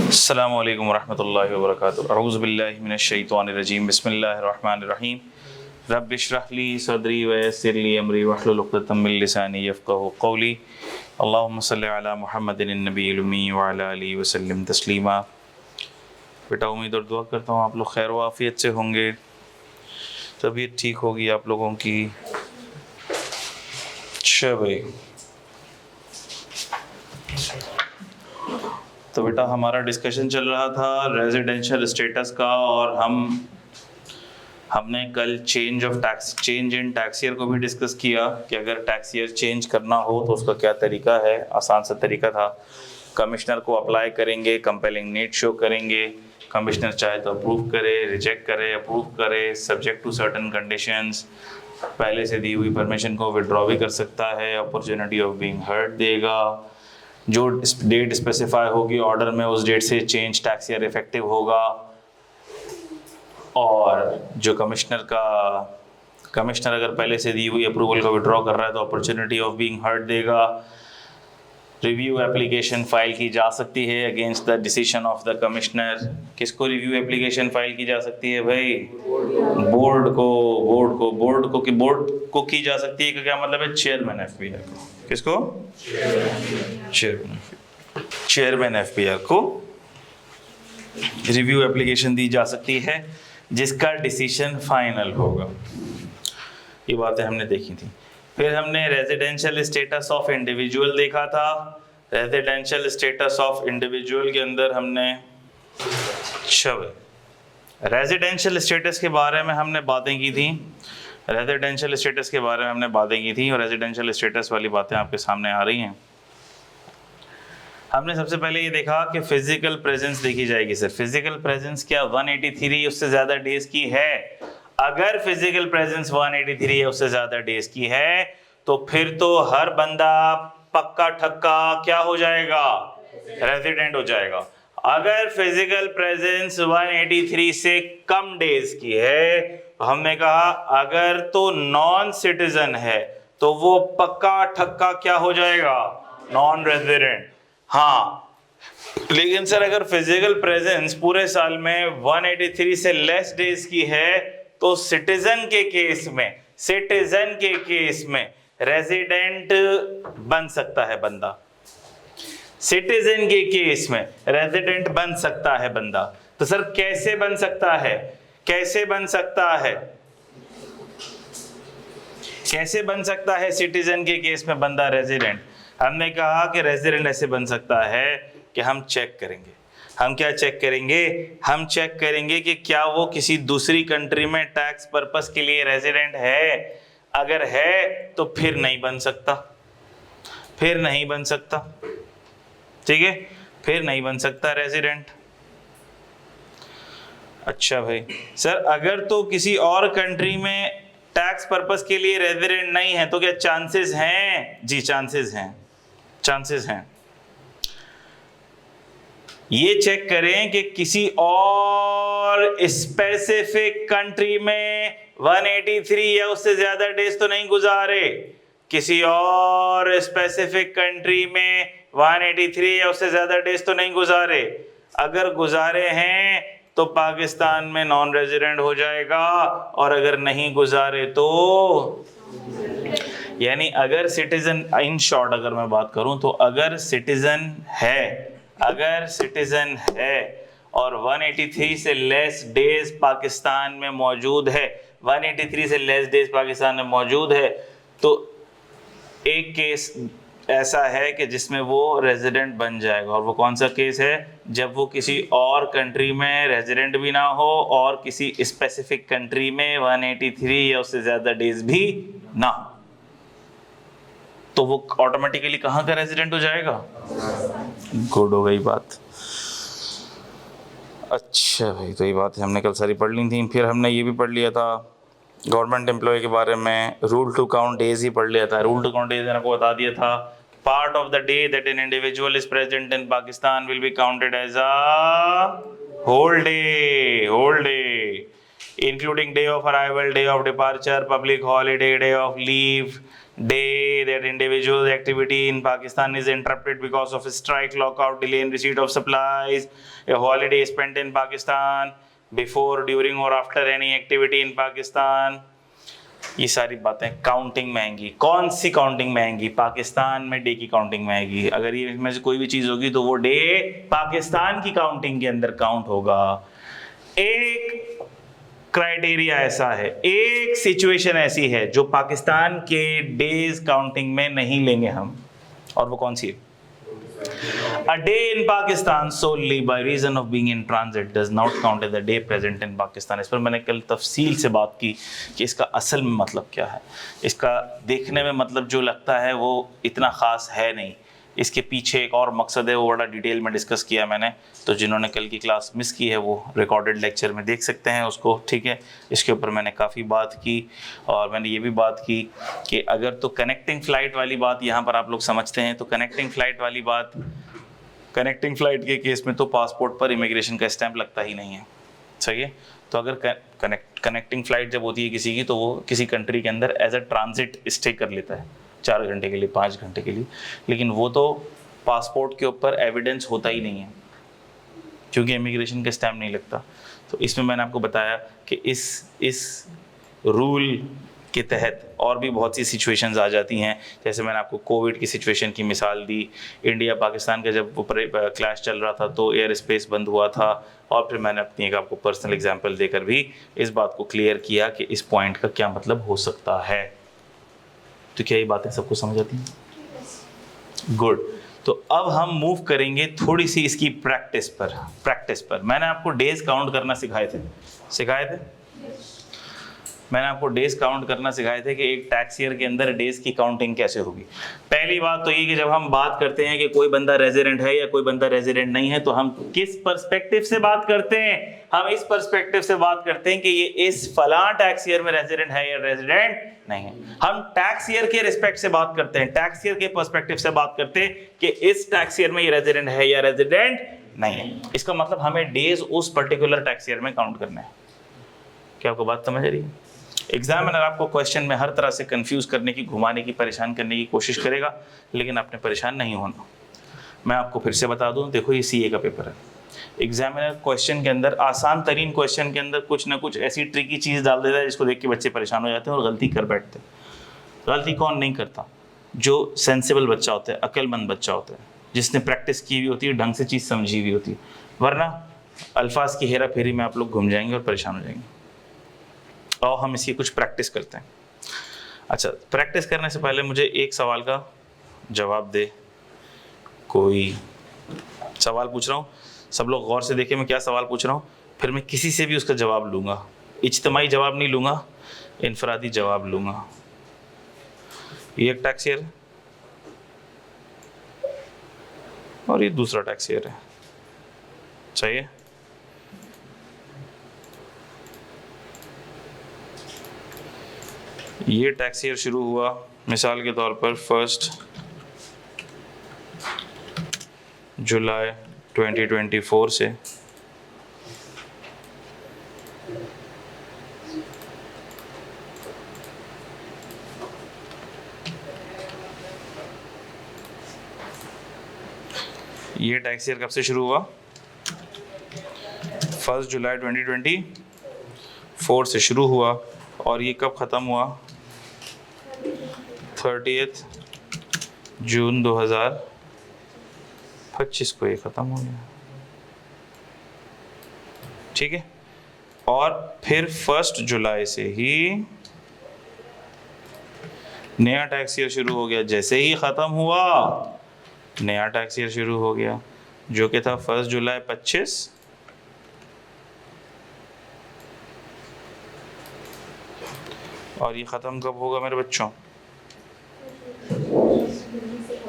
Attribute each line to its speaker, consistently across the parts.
Speaker 1: अस्सलामु अलैकुम वरहमतुल्लाहि वबरकातुहू। अऊज़ु बिल्लाहि मिनश शैतानिर रजीम। बिस्मिल्लाहिर रहमानिर रहीम। रब्बि इश्रह ली सदरी व यस्सिर ली अमरी वहलुल उक़दतम मिन लिसानी यफ़क़हू क़ौली। अल्लाहुम्मा सल्लि अला मुहम्मदिन नबिय्यिल उम्मी व अला आलिहि व सल्लिम तस्लीमा। बेटा, उम्मीद और दुआ करता हूँ आप लोग खैर व आफ़ियत से होंगे, तबीयत ठीक होगी आप लोगों की। अच्छा भाई, तो बेटा हमारा डिस्कशन चल रहा था रेजिडेंशियल स्टेटस का, और हमने कल चेंज इन टैक्स ईयर को भी डिस्कस किया कि अगर टैक्स ईयर चेंज करना हो तो उसका क्या तरीका है। आसान सा तरीका था, कमिश्नर को अप्लाई करेंगे, कंपेलिंग नीड शो करेंगे, कमिश्नर चाहे तो अप्रूव करे, रिजेक्ट करे, अप्रूव करे, सब्जेक्ट टू सर्टन कंडीशंस। पहले से दी हुई परमिशन को विड्रॉ भी कर सकता है, अपॉर्चुनिटी ऑफ बीइंग हर्ड देगा, जो डेट स्पेसिफाई होगी ऑर्डर में उस डेट से चेंज टैक्स ईयर इफेक्टिव होगा, और जो कमिश्नर अगर पहले से दी हुई अप्रूवल को विड्रॉ कर रहा है तो अपॉर्चुनिटी ऑफ बीइंग हर्ड देगा। रिव्यू एप्लीकेशन फाइल की जा सकती है against the decision of the commissioner. किसको रिव्यू एप्लीकेशन फाइल की जा सकती है भाई? बोर्ड को की जा सकती है। का क्या मतलब है? चेयरमैन एफबीआर को। किसको? चेयरमैन एफबीआर को रिव्यू एप्लीकेशन दी जा सकती है जिसका डिसीजन फाइनल होगा। ये बातें हमने देखी थी। फिर हमने रेजिडेंशियल स्टेटस ऑफ इंडिविजुअल देखा था। रेजिडेंशियल स्टेटस ऑफ इंडिविजुअल के अंदर हमने रेजिडेंशियल स्टेटस के बारे में हमने बातें की थी। रेजिडेंशियल स्टेटस के बारे में हमने बातें की थी और रेजिडेंशियल स्टेटस वाली बातें आपके सामने आ रही हैं। हमने सबसे पहले ये देखा कि फिजिकल प्रेजेंस देखी जाएगी। सर फिजिकल प्रेजेंस क्या 183 उससे ज्यादा डेज की है? अगर फिजिकल प्रेजेंस 183 या उससे ज्यादा डेज की है तो फिर तो हर बंदा पक्का ठक्का क्या हो जाएगा? रेजिडेंट हो जाएगा। अगर फिजिकल प्रेजेंस 183 से कम डेज की है, हमने कहा अगर तो नॉन सिटीजन है तो वो पक्का ठक्का क्या हो जाएगा? Non resident. हाँ, लेकिन सर अगर फिजिकल प्रेजेंस पूरे साल में 183 से लेस डेज की है तो सिटीजन के केस में रेजिडेंट बन सकता है बंदा। सिटीजन के केस में रेजिडेंट बन सकता है बंदा। तो सर कैसे बन सकता है? कैसे बन सकता है सिटीजन के केस में बंदा रेजिडेंट? हमने कहा कि रेजिडेंट ऐसे बन सकता है कि हम चेक करेंगे। हम क्या चेक करेंगे? हम चेक करेंगे कि क्या वो किसी दूसरी कंट्री में टैक्स पर्पस के लिए रेजिडेंट है। अगर है तो फिर नहीं बन सकता। ठीक है, फिर नहीं बन सकता रेजिडेंट। अच्छा भाई, सर अगर तो किसी और कंट्री में टैक्स पर्पस के लिए रेजिडेंट नहीं है तो क्या चांसेस हैं? जी चांसेस हैं। ये चेक करें कि किसी और स्पेसिफिक कंट्री में 183 या उससे ज्यादा डेज तो नहीं गुजारे। किसी और स्पेसिफिक कंट्री में 183 या उससे ज्यादा डेज तो नहीं गुजारे। अगर गुजारे हैं तो पाकिस्तान में नॉन रेजिडेंट हो जाएगा, और अगर नहीं गुजारे तो यानी अगर सिटीजन, इन शॉर्ट अगर मैं बात करूं तो अगर सिटीजन है और 183 से लेस डेज पाकिस्तान में मौजूद है, 183 से लेस डेज पाकिस्तान में मौजूद है, तो एक केस ऐसा है कि जिसमें वो रेजिडेंट बन जाएगा। और वो कौन सा केस है? जब वो किसी और कंट्री में रेजिडेंट भी ना हो और किसी स्पेसिफिक कंट्री में 183 या उससे ज्यादा डेज भी ना हो, तो वो ऑटोमेटिकली कहाँ का रेजिडेंट हो जाएगा? गुड हो गई बात। अच्छा भाई, तो ये बात हमने कल सारी पढ़ ली थी। फिर हमने ये भी पढ़ लिया था गवर्नमेंट एम्प्लॉय के बारे में, रूल टू काउंट डेज ही पढ़ लिया था। रूल टू काउंट डेज मैंने आपको बता दिया था, part of the day that an individual is present in Pakistan will be counted as a whole day, including day of arrival, day of departure, public holiday, day of leave, day that individual activity in Pakistan is interrupted because of a strike, lockout, delay in receipt of supplies, a holiday spent in Pakistan, before, during or after any activity in Pakistan. ये सारी बातें counting में आएंगी। कौन सी counting में आएंगी? पाकिस्तान में day की काउंटिंग में आएगी। अगर ये इसमें से कोई भी चीज होगी तो वो डे पाकिस्तान की काउंटिंग के अंदर काउंट होगा। एक क्राइटेरिया ऐसा है, एक सिचुएशन ऐसी है जो पाकिस्तान के डेज काउंटिंग में नहीं लेंगे हम, और वो कौन सी है? A day in Pakistan solely by reason of being in transit does not count as a day present in Pakistan। इस पर मैंने कल तफसील से बात की कि इसका असल में मतलब क्या है। इसका देखने में मतलब जो लगता है वो इतना ख़ास है नहीं, इसके पीछे एक और मकसद है, वो बड़ा डिटेल में डिस्कस किया मैंने। तो जिन्होंने कल की क्लास मिस की है वो रिकॉर्डेड लेक्चर में देख सकते हैं उसको, ठीक है। इसके ऊपर मैंने काफ़ी बात की, और मैंने ये भी बात की कि अगर तो कनेक्टिंग फ़्लाइट वाली बात यहाँ पर आप लोग समझते हैं, तो कनेक्टिंग फ़्लाइट वाली बात, कनेक्टिंग फ़्लाइट के केस में तो पासपोर्ट पर इमिग्रेशन का स्टैंप लगता ही नहीं है, सही है। तो अगर कनेक्टिंग फ़्लाइट जब होती है किसी की, तो वो किसी कंट्री के अंदर एज अ ट्रांजिट स्टे कर लेता है 4 घंटे के लिए, 5 घंटे के लिए, लेकिन वो तो पासपोर्ट के ऊपर एविडेंस होता ही नहीं है क्योंकि इमिग्रेशन का स्टैम्प नहीं लगता। तो इसमें मैंने आपको बताया कि इस रूल के तहत और भी बहुत सी सिचुएशंस आ जाती हैं। जैसे मैंने आपको कोविड की सिचुएशन की मिसाल दी, इंडिया पाकिस्तान का जब क्लैश चल रहा था तो एयर स्पेस बंद हुआ था, और फिर मैंने अपनी एक आपको पर्सनल एग्जांपल देकर भी इस बात को क्लियर किया कि इस पॉइंट का क्या मतलब हो सकता है। तो क्या ये बातें सबको समझ आती हैं? गुड। तो अब हम मूव करेंगे थोड़ी सी इसकी प्रैक्टिस पर। मैंने आपको डेज काउंट करना सिखाए थे। मैंने आपको डेज काउंट करना सिखाए थे कि एक टैक्स ईयर के अंदर डेज की काउंटिंग कैसे होगी। पहली बात तो ये कि जब हम बात करते हैं कि कोई बंदा रेजिडेंट है या कोई बंदा रेजिडेंट नहीं है, तो हम किस पर्सपेक्टिव से बात करते हैं? हम इस पर्सपेक्टिव से बात करते हैं कि ये इस फलां टैक्स ईयर में रेजिडेंट है या रेजिडेंट नहीं है। हम टैक्स ईयर के रिस्पेक्ट से बात करते हैं, टैक्स ईयर के पर्सपेक्टिव से बात करते हैं कि इस टैक्स ईयर में ये रेजिडेंट है या रेजिडेंट नहीं है। इसका मतलब हमें डेज उस पर्टिकुलर टैक्स ईयर में काउंट करना है। क्या आपको बात समझ आ रही है? एग्जामिनर आपको क्वेश्चन में हर तरह से कंफ्यूज करने की, घुमाने की, परेशान करने की कोशिश करेगा, लेकिन आपने परेशान नहीं होना। मैं आपको फिर से बता दूं, देखो ये सीए का पेपर है। एग्जामिनर क्वेश्चन के अंदर, आसान तरीन क्वेश्चन के अंदर कुछ ना कुछ ऐसी ट्रिकी चीज़ डाल देता है जिसको देख के बच्चे परेशान हो जाते हैं और गलती कर बैठते हैं। गलती कौन नहीं करता? जो सेंसिबल बच्चा होता है, अक्लमंद बच्चा होता है, जिसने प्रैक्टिस की हुई होती है, ढंग से चीज़ समझी हुई होती है। वरना अल्फाज की हेरा फेरी में आप लोग घूम जाएंगे और परेशान हो जाएंगे। और हम इसकी कुछ प्रैक्टिस करते हैं। अच्छा, प्रैक्टिस करने से पहले मुझे एक सवाल का जवाब दे कोई। सवाल पूछ रहा हूँ, सब लोग गौर से देखें मैं क्या सवाल पूछ रहा हूँ, फिर मैं किसी से भी उसका जवाब लूँगा। इज्तिमाई जवाब नहीं लूँगा, इनफरादी जवाब लूँगा। ये एक टैक्स ईयर है और ये दूसरा टैक्स ईयर है, सही है। ये टैक्स ईयर शुरू हुआ मिसाल के तौर पर 1 जुलाई 2024 से। ये टैक्स ईयर कब से शुरू हुआ? 1 जुलाई 2024 से शुरू हुआ, और ये कब ख़त्म हुआ? 30 जून 2025 को ये ख़त्म हो गया, ठीक है। और फिर 1 जुलाई से ही नया टैक्स ईयर शुरू हो गया। जैसे ही ख़त्म हुआ नया टैक्स ईयर शुरू हो गया, जो कि था 1 जुलाई 25, और ये ख़त्म कब होगा मेरे बच्चों?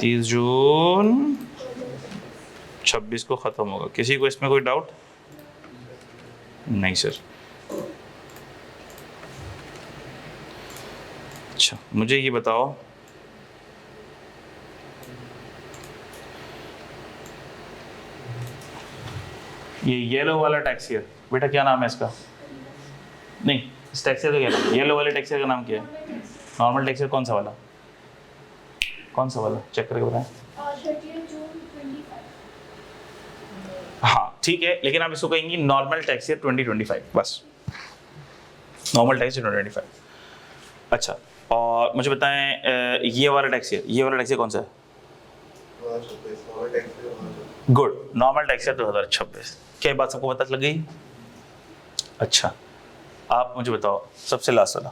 Speaker 1: 30 जून 26 को ख़त्म होगा। किसी को इसमें कोई डाउट? नहीं सर। अच्छा, मुझे ये बताओ, ये येलो वाला टैक्स ईयर, बेटा क्या नाम है इसका? नहीं, इस टैक्स ईयर का क्या नाम है? येलो वाले टैक्स ईयर का नाम क्या है? नॉर्मल टैक्स ईयर कौन सा वाला? कौन सा वाला चेक करके बताएं।
Speaker 2: 30 जून 25।
Speaker 1: हाँ ठीक है, लेकिन आप इसको कहेंगी नॉर्मल टैक्स ईयर 2025, बस नॉर्मल टैक्स ईयर 2025। अच्छा, और मुझे बताएं ये वाला टैक्स ईयर कौन सा है? Good, normal tax year 2026। क्या ये बात सबको पता लग गई? अच्छा, आप मुझे बताओ सबसे लास्ट वाला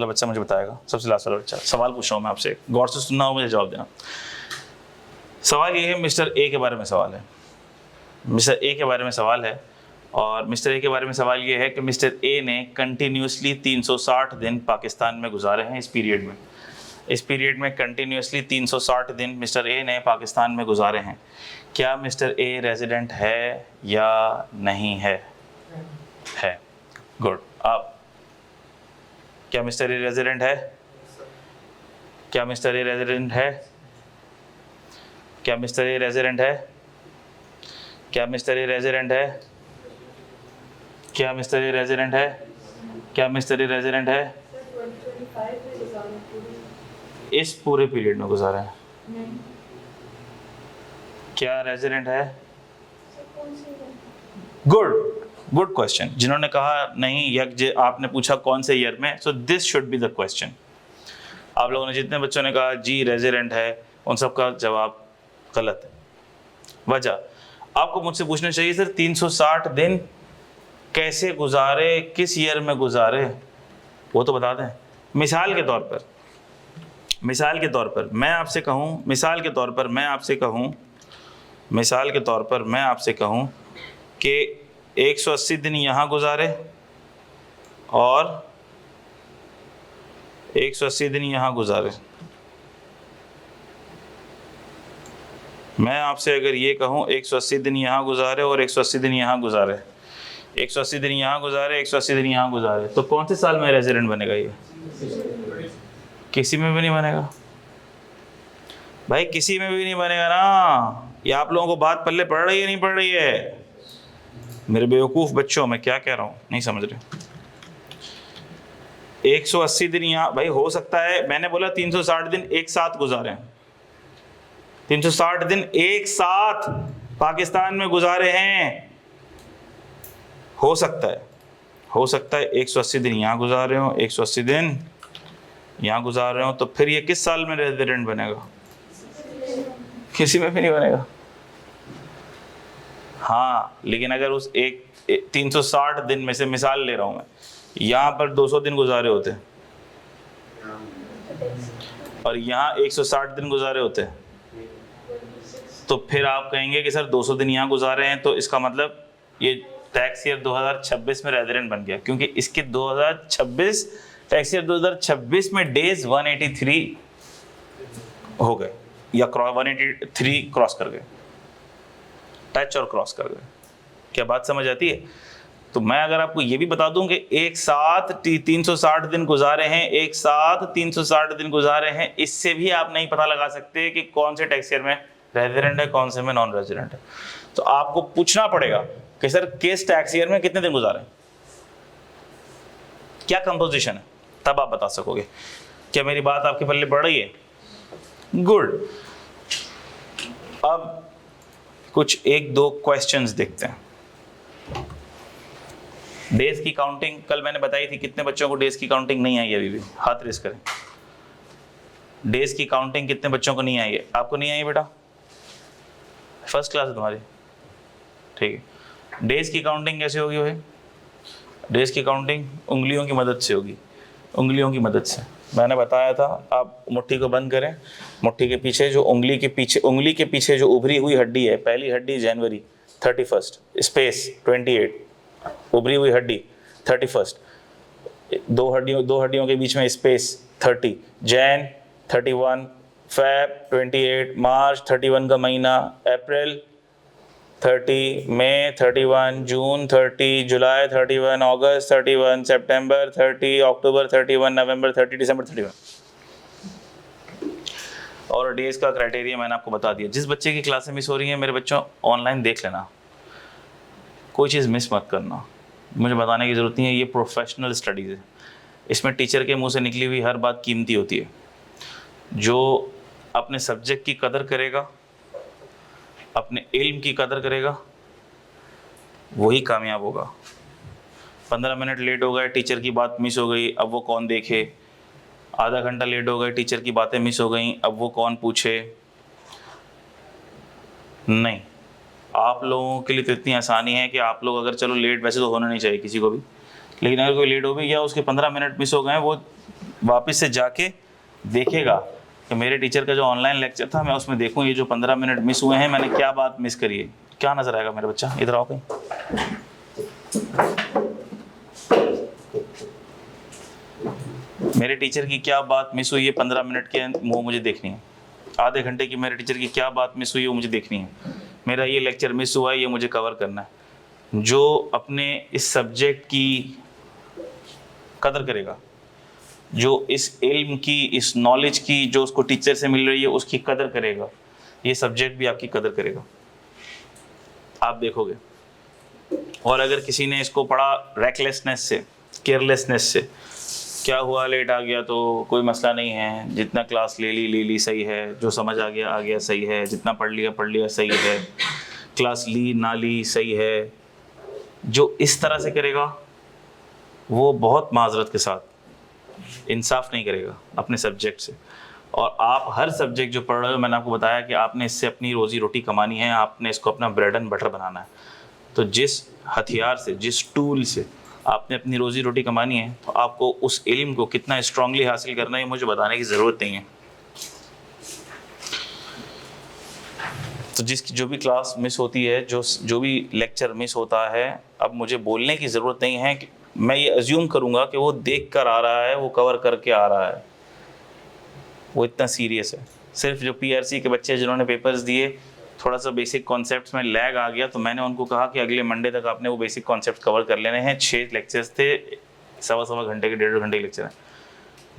Speaker 1: बच्चा मुझे बताएगा। सबसे लास्ट वाला बच्चा, सवाल पूछ रहा हूँ मैं आपसे, गौर से सुनना हो, मुझे जवाब देना। सवाल ये है, मिस्टर ए के बारे में सवाल है। मिस्टर ए के बारे में सवाल है, और मिस्टर ए के बारे में सवाल ये है कि मिस्टर ए ने कंटिन्यूसली 360 दिन पाकिस्तान में गुजारे हैं। इस पीरियड में कंटिन्यूसली 360 दिन मिस्टर ए ने पाकिस्तान में गुजारे हैं। क्या मिस्टर ए रेजिडेंट है या नहीं है? है। गुड। आप, क्या मिस्टर ए रेजिडेंट है? क्या मिस्टर ए रेजिडेंट है? क्या मिस्टर ए रेजिडेंट है? क्या मिस्टर ए रेजिडेंट है? क्या मिस्टर ए रेजिडेंट है? क्या मिस्टर ए रेजिडेंट है?
Speaker 2: 2025 में गुजारा पूरी।
Speaker 1: इस पूरे पीरियड में गुजारा है।
Speaker 2: नहीं।
Speaker 1: क्या रेजिडेंट है?
Speaker 2: सर कौन सी है?
Speaker 1: Good question. जिन्होंने कहा नहीं, या आपने पूछा कौन से ईयर में, so this should be the question. आप लोगों ने, जितने बच्चों ने कहा जी रेजिडेंट है, उन सब का जवाब गलत है। वजह आपको मुझसे पूछना चाहिए, सर 360 दिन कैसे गुजारे, किस ईयर में गुजारे, वो तो बता दें। मिसाल के तौर पर मैं आपसे कहूँ कि 180 दिन यहाँ गुजारे और 180 दिन यहाँ गुजारे। मैं आपसे अगर ये कहूँ 180 दिन यहाँ गुजारे और 180 दिन यहाँ गुजारे, 180 दिन यहाँ गुजारे, 180 दिन यहाँ गुजारे, तो कौन से साल में रेजिडेंट बनेगा ये? किसी में भी नहीं बनेगा भाई, किसी में भी नहीं बनेगा ना। ये आप लोगों को बात पल्ले पड़ रही है नहीं पड़ रही है? मेरे बेवकूफ़ बच्चों, मैं क्या कह रहा हूँ नहीं समझ रहे। 180 दिन यहाँ भाई हो सकता है, मैंने बोला 360 दिन एक साथ गुजारे हैं, 360 दिन एक साथ पाकिस्तान में गुजारे हैं। हो सकता है 180 दिन यहाँ गुजार रहे हो, 180 दिन यहाँ गुजार रहे हो, तो फिर ये किस साल में रेजिडेंट बनेगा? किसी में भी नहीं बनेगा। हाँ, लेकिन अगर उस 360 दिन में से मिसाल ले रहा हूँ मैं, यहाँ पर 200 दिन गुजारे होते और यहाँ 160 दिन गुजारे होते, तो फिर आप कहेंगे कि सर 200 दिन यहाँ गुजारे हैं, तो इसका मतलब ये टैक्स ईयर 2026 में रेजिडेंट बन गया, क्योंकि इसके 2026 टैक्स ईयर 2026 में डेज 183 हो गए, या 183 क्रॉस कर गए, टच और क्रॉस कर गए। क्या बात समझ आती है? तो मैं अगर आपको ये भी बता दूं कि एक साथ 360 दिन गुजारे हैं, एक साथ 360 दिन गुजारे हैं, इससे भी आप नहीं पता लगा सकते कि कौन से टैक्स ईयर में रेजिडेंट है, कौन से में नॉन रेजिडेंट है। तो आपको पूछना पड़ेगा कि सर किस टैक्स ईयर में कितने दिन गुजारे, क्या कंपोजिशन है, तब आप बता सकोगे। क्या मेरी बात आपके पल्ले पड़ रही है? गुड। अब कुछ 1-2 क्वेश्चंस देखते हैं। डेज की काउंटिंग कल मैंने बताई थी, कितने बच्चों को डेज की काउंटिंग नहीं आई है? अभी भी हाथ रेस करें। डेज की काउंटिंग कितने बच्चों को नहीं आई है? आपको नहीं आई बेटा? फर्स्ट क्लास है तुम्हारी, ठीक है। डेज की काउंटिंग कैसे होगी भाई? डेज की काउंटिंग उंगलियों की मदद से होगी, उंगलियों की मदद से। मैंने बताया था, आप मुट्ठी को बंद करें, मुट्ठी के पीछे जो उंगली के पीछे जो उभरी हुई हड्डी है, पहली हड्डी जनवरी 31, स्पेस 28, उभरी हुई हड्डी 31, दो हड्डियों के बीच में स्पेस 30, जैन 31, फेब 28, मार्च 31 का महीना, अप्रैल 30, मई 31, जून 30, जुलाई 31, अगस्त 31, सितंबर 30, अक्टूबर 31, नवंबर 30, दिसंबर 31। और डेज का क्राइटेरिया मैंने आपको बता दिया। जिस बच्चे की क्लासें मिस हो रही हैं, मेरे बच्चों ऑनलाइन देख लेना, कोई चीज़ मिस मत करना, मुझे बताने की ज़रूरत नहीं है। ये प्रोफेशनल स्टडीज़ है, इसमें टीचर के मुंह से निकली हुई हर बात कीमती होती है। जो अपने सब्जेक्ट की कदर करेगा, अपने इल्म की कदर करेगा, वही कामयाब होगा। 15 मिनट लेट हो गए, टीचर की बात मिस हो गई, अब वो कौन देखे। आधा घंटा लेट हो गए, टीचर की बातें मिस हो गई, अब वो कौन पूछे। नहीं, आप लोगों के लिए तो इतनी आसानी है कि आप लोग अगर चलो लेट वैसे तो होना नहीं चाहिए किसी को भी, लेकिन अगर कोई लेट हो भी गया, उसके 15 मिनट मिस हो गए, वो वापस से जाके देखेगा कि मेरे टीचर का जो ऑनलाइन लेक्चर था मैं उसमें देखूं ये जो 15 मिनट मिस हुए हैं मैंने क्या बात मिस करी है। क्या नजर आएगा मेरे बच्चा, इधर आओ कहीं। मेरे टीचर की क्या बात मिस हुई है 15 मिनट के वो मुझे देखनी है। आधे घंटे की मेरे टीचर की क्या बात मिस हुई है वो मुझे देखनी है। मेरा ये लेक्चर मिस हुआ है, ये मुझे कवर करना है। जो अपने इस सब्जेक्ट की कदर करेगा, जो इस इल्म की, इस नॉलेज की जो उसको टीचर से मिल रही है उसकी कदर करेगा, ये सब्जेक्ट भी आपकी कदर करेगा, आप देखोगे। और अगर किसी ने इसको पढ़ा रेकलेसनेस से, केयरलेसनेस से, क्या हुआ लेट आ गया तो कोई मसला नहीं है, जितना क्लास ले ली सही है, जो समझ आ गया सही है, जितना पढ़ लिया सही है, क्लास ली ना ली सही है, जो इस तरह से करेगा वो बहुत माजरत के साथ इंसाफ नहीं करेगा अपने सब्जेक्ट से। और आप हर सब्जेक्ट जो पढ़ रहे हो, मैंने आपको बताया कि आपने इससे अपनी रोज़ी रोटी कमानी है, आपने इसको अपना ब्रेड एंड बटर बनाना है। तो जिस हथियार से, जिस टूल से आपने अपनी रोज़ी रोटी कमानी है, तो आपको उस इल्म को कितना स्ट्रांगली हासिल करना है मुझे बताने की ज़रूरत नहीं है। तो जो भी क्लास मिस होती है, जो भी लेक्चर मिस होता है, अब मुझे बोलने की ज़रूरत नहीं है कि मैं ये अज्यूम करूँगा कि वो देख कर आ रहा है, वो कवर करके आ रहा है, वो इतना सीरियस है। सिर्फ जो PRC के बच्चे जिन्होंने पेपर्स दिए, थोड़ा सा बेसिक कॉन्सेप्ट्स में लैग आ गया, तो मैंने उनको कहा कि अगले मंडे तक आपने वो बेसिक कॉन्सेप्ट कवर कर लेने हैं। 6 लेक्चर्स थे, सवा घंटे के, 1.5 घंटे के लेक्चर हैं,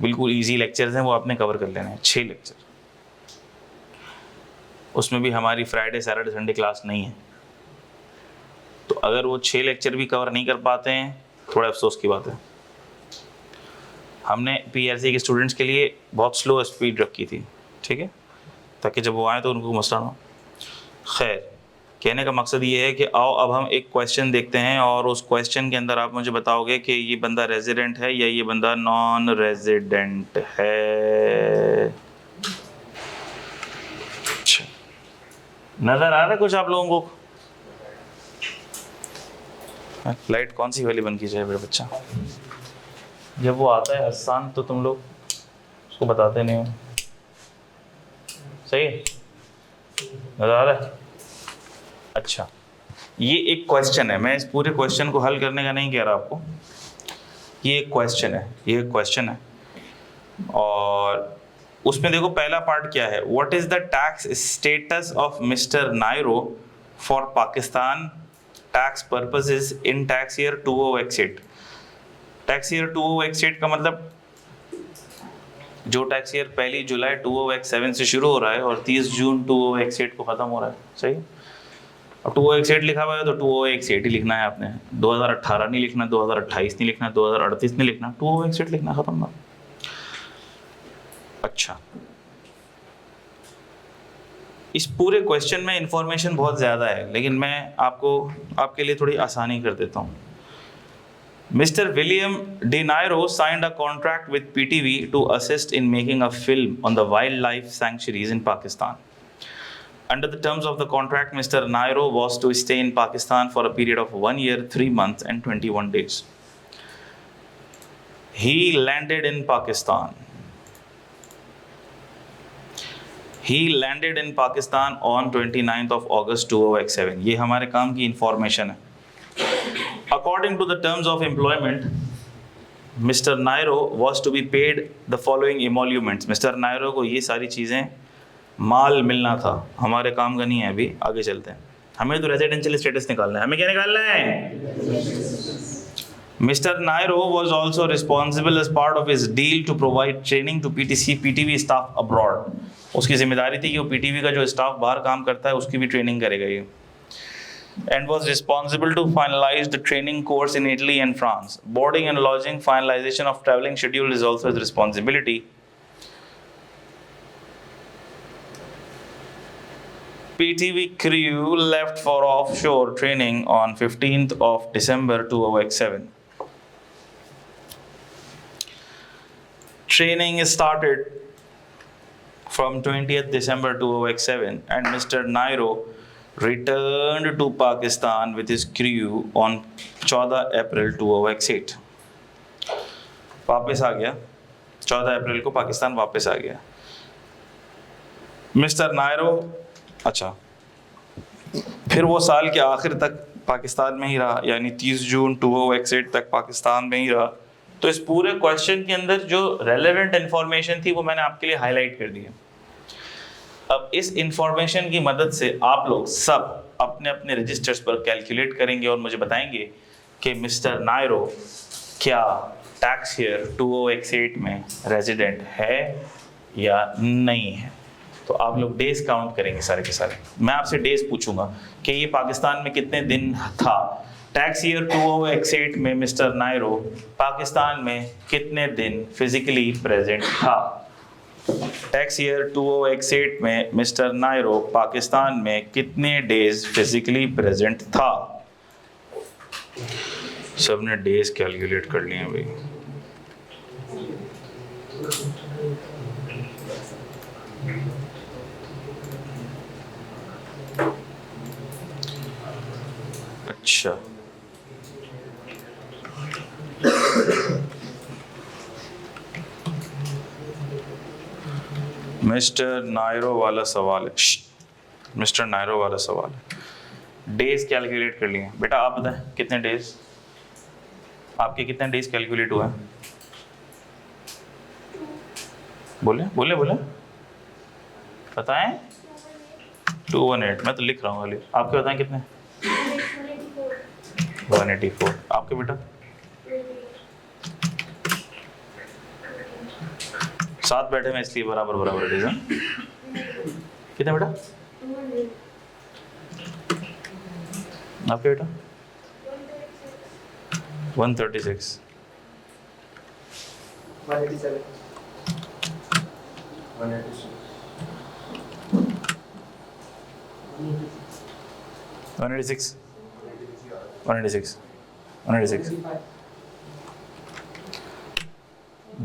Speaker 1: बिल्कुल ईजी लेक्चर्स हैं, वो आपने कवर कर लेने हैं 6 लेक्चर। उसमें भी हमारी फ्राइडे सैटरडे संडे क्लास नहीं है। तो अगर वो 6 लेक्चर भी कवर नहीं कर पाते हैं, थोड़ा अफसोस की बात है। हमने PRC के स्टूडेंट्स के लिए बहुत स्लो स्पीड रखी थी, ठीक है, ताकि जब वो आए तो उनको मसला ना हो। खैर, कहने का मकसद ये है कि आओ अब हम एक क्वेश्चन देखते हैं, और उस क्वेश्चन के अंदर आप मुझे बताओगे कि ये बंदा रेजिडेंट है या ये बंदा नॉन रेजिडेंट है। अच्छा, नज़र आ रहा है कुछ आप लोगों को? लाइट कौन सी वाली बंद की जाए मेरा बच्चा? जब वो आता है हसान तो तुम लोग उसको बताते नहीं हो। सही है, नज़र आ रहा है? अच्छा, ये एक क्वेश्चन है, मैं इस पूरे क्वेश्चन को हल करने का नहीं कह रहा आपको, ये एक क्वेश्चन है, ये एक क्वेश्चन है। और उसमें देखो पहला पार्ट क्या है, what is the tax status of mister Nairo for Pakistan tax purposes in tax year 2018। Tax year 2018 का मतलब जो टैक्स ईयर 1 जुलाई 2017 से शुरू हो रहा है और 30 जून 2018 को ख़त्म हो रहा है। सही। अब 2018 लिखा हुआ है तो 2018 ही लिखना है आपने, 2018 नहीं लिखना, 2028 नहीं लिखना, 2038 नहीं लिखना, 2018 लिखना, खत्म ना। अच्छा, इस पूरे क्वेश्चन में इंफॉर्मेशन बहुत ज़्यादा है, लेकिन मैं आपके लिए थोड़ी आसानी कर देता हूँ। Mr. William De Niro signed a contract with PTV to assist in making a film on the wildlife sanctuaries in Pakistan. Under the terms of the contract, Mr. Nairo was to stay in Pakistan for a period of 1 year, 3 months and 21 days. He landed in Pakistan. He landed in Pakistan on 29th of August 2017. ये हमारे काम की information है। According to the terms of employment, Mr. Nairo was to be paid the following emoluments. Mr. Nairo को ये सारी चीज़ें माल मिलना था, हमारे काम का नहीं है। अभी आगे चलते हैं, हमें तो रेजिडेंशियल स्टेटस निकालना है। हमें क्या निकालना है? Mr. Nairo was also responsible as part of his deal to provide training to PTV staff abroad. उसकी जिम्मेदारी थी कि वो PTV का जो स्टाफ बाहर काम करता है उसकी भी ट्रेनिंग करेगा ये। And was responsible to finalize the training course in Italy and France. Boarding and lodging, finalization of traveling schedule is also his responsibility. PTV crew left for offshore training on 15th of December 2007. Training started from 20th December 2007 and Mr. Nairo returned to Pakistan with his crew on 14 अप्रैल 2008. वापस आ गया, 14 अप्रैल को पाकिस्तान वापस आ गया. Mister नायरो, अच्छा, फिर वो साल के आखिर तक पाकिस्तान में ही रहा, यानी 30 जून 2008 तक पाकिस्तान में ही रहा. तो इस पूरे क्वेश्चन के अंदर जो रेलेवेंट इंफॉर्मेशन थी वो मैंने आपके लिए हाईलाइट कर दी है. अब इस इंफॉर्मेशन की मदद से आप लोग सब अपने अपने रजिस्टर्स पर कैलकुलेट करेंगे और मुझे बताएंगे कि मिस्टर नायरो क्या टैक्स ईयर 2008 में रेजिडेंट है या नहीं है. तो आप लोग डेज काउंट करेंगे सारे के सारे. मैं आपसे डेज पूछूंगा कि ये पाकिस्तान में कितने दिन था. टैक्स ईयर 2008 में मिस्टर नायरो पाकिस्तान में कितने दिन फिजिकली प्रेजेंट था. टैक्स ईयर 2008 में मिस्टर नायरो पाकिस्तान में कितने डेज फिजिकली प्रेजेंट था. सबने डेज कैलकुलेट कर लिए हैं भाई. अच्छा, मिस्टर नायरो वाला सवाल है. मिस्टर नायरो वाला सवाल है. डेज कैलकुलेट कर लिए बेटा. आप बताएं कितने डेज, आपके कितने डेज कैलकुलेट हुआ है. बोले बोले बोले बताएं. 218. मैं तो लिख रहा हूँ वाली. आपके बताएं कितने. 184. आपके बेटा साथ बैठे में इसलिए बराबर बराबर डेज हैं. कितने बेटा आपके बेटा. 136.
Speaker 3: 187.
Speaker 1: 186. 186. 186.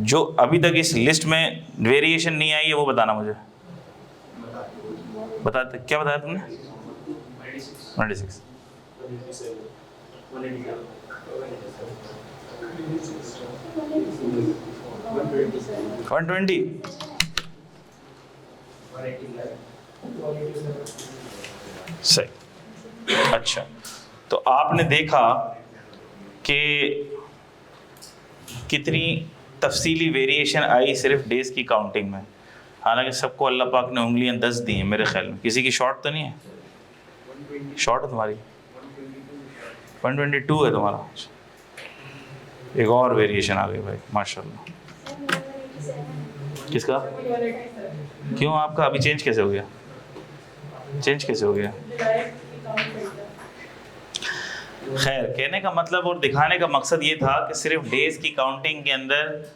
Speaker 1: जो अभी तक इस लिस्ट में वेरिएशन नहीं आई है वो बताना मुझे. बताते क्या बताया तुमने. 186. 120. सही. अच्छा, तो आपने देखा कि कितनी तफसीली वेरिएशन आई सिर्फ डेज की काउंटिंग में. हालांकि सबको अल्लाह पाक ने उंगलियां 10 दी हैं मेरे ख्याल में. किसी की शॉर्ट तो नहीं है. शॉर्ट है तुम्हारी. 122 है तुम्हारा. एक और वेरिएशन आ गई भाई माशाल्लाह. किसका. क्यों आपका अभी चेंज कैसे हो गया. चेंज कैसे हो गया. खैर, कहने का मतलब और दिखाने का मकसद ये था कि सिर्फ डेज की काउंटिंग के अंदर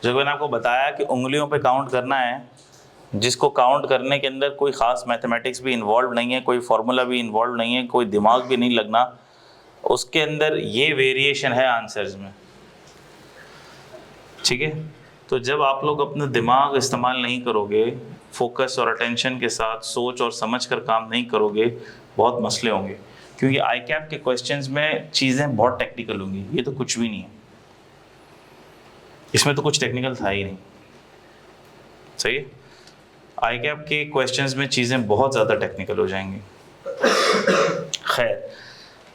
Speaker 1: जो मैंने आपको बताया कि उंगलियों पे काउंट करना है, जिसको काउंट करने के अंदर कोई ख़ास मैथमेटिक्स भी इन्वॉल्व नहीं है, कोई फार्मूला भी इन्वॉल्व नहीं है, कोई दिमाग भी नहीं लगना, उसके अंदर ये वेरिएशन है आंसर्स में. ठीक है. तो जब आप लोग अपना दिमाग इस्तेमाल नहीं करोगे, फोकस और अटेंशन के साथ सोच और समझ कर काम नहीं करोगे, बहुत मसले होंगे. क्योंकि आई कैप के क्वेश्चंस में चीज़ें बहुत टेक्निकल होंगी. ये तो कुछ भी नहीं है, इसमें तो कुछ टेक्निकल था ही नहीं. सही है. आई कैप के क्वेश्चंस में चीज़ें बहुत ज़्यादा टेक्निकल हो जाएंगी. खैर,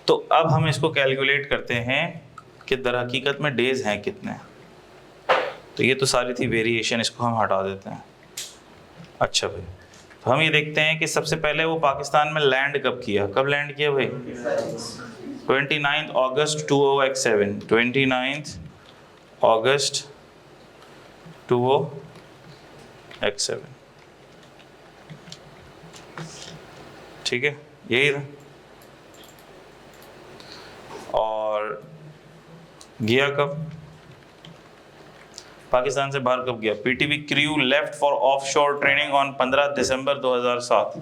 Speaker 1: तो अब हम इसको कैलकुलेट करते हैं कि दर हकीकत में डेज हैं कितने. तो ये तो सारी थी वेरिएशन, इसको हम हटा देते हैं. अच्छा भाई, तो हम ये देखते हैं कि सबसे पहले वो पाकिस्तान में लैंड कब किया. कब लैंड किया भाई. 29 अगस्त 2007. 29 अगस्त 2007. ठीक है, यही था. और गया कब. पाकिस्तान से बाहर कब गया. PTV crew left for offshore training on 15 दिसंबर 2007.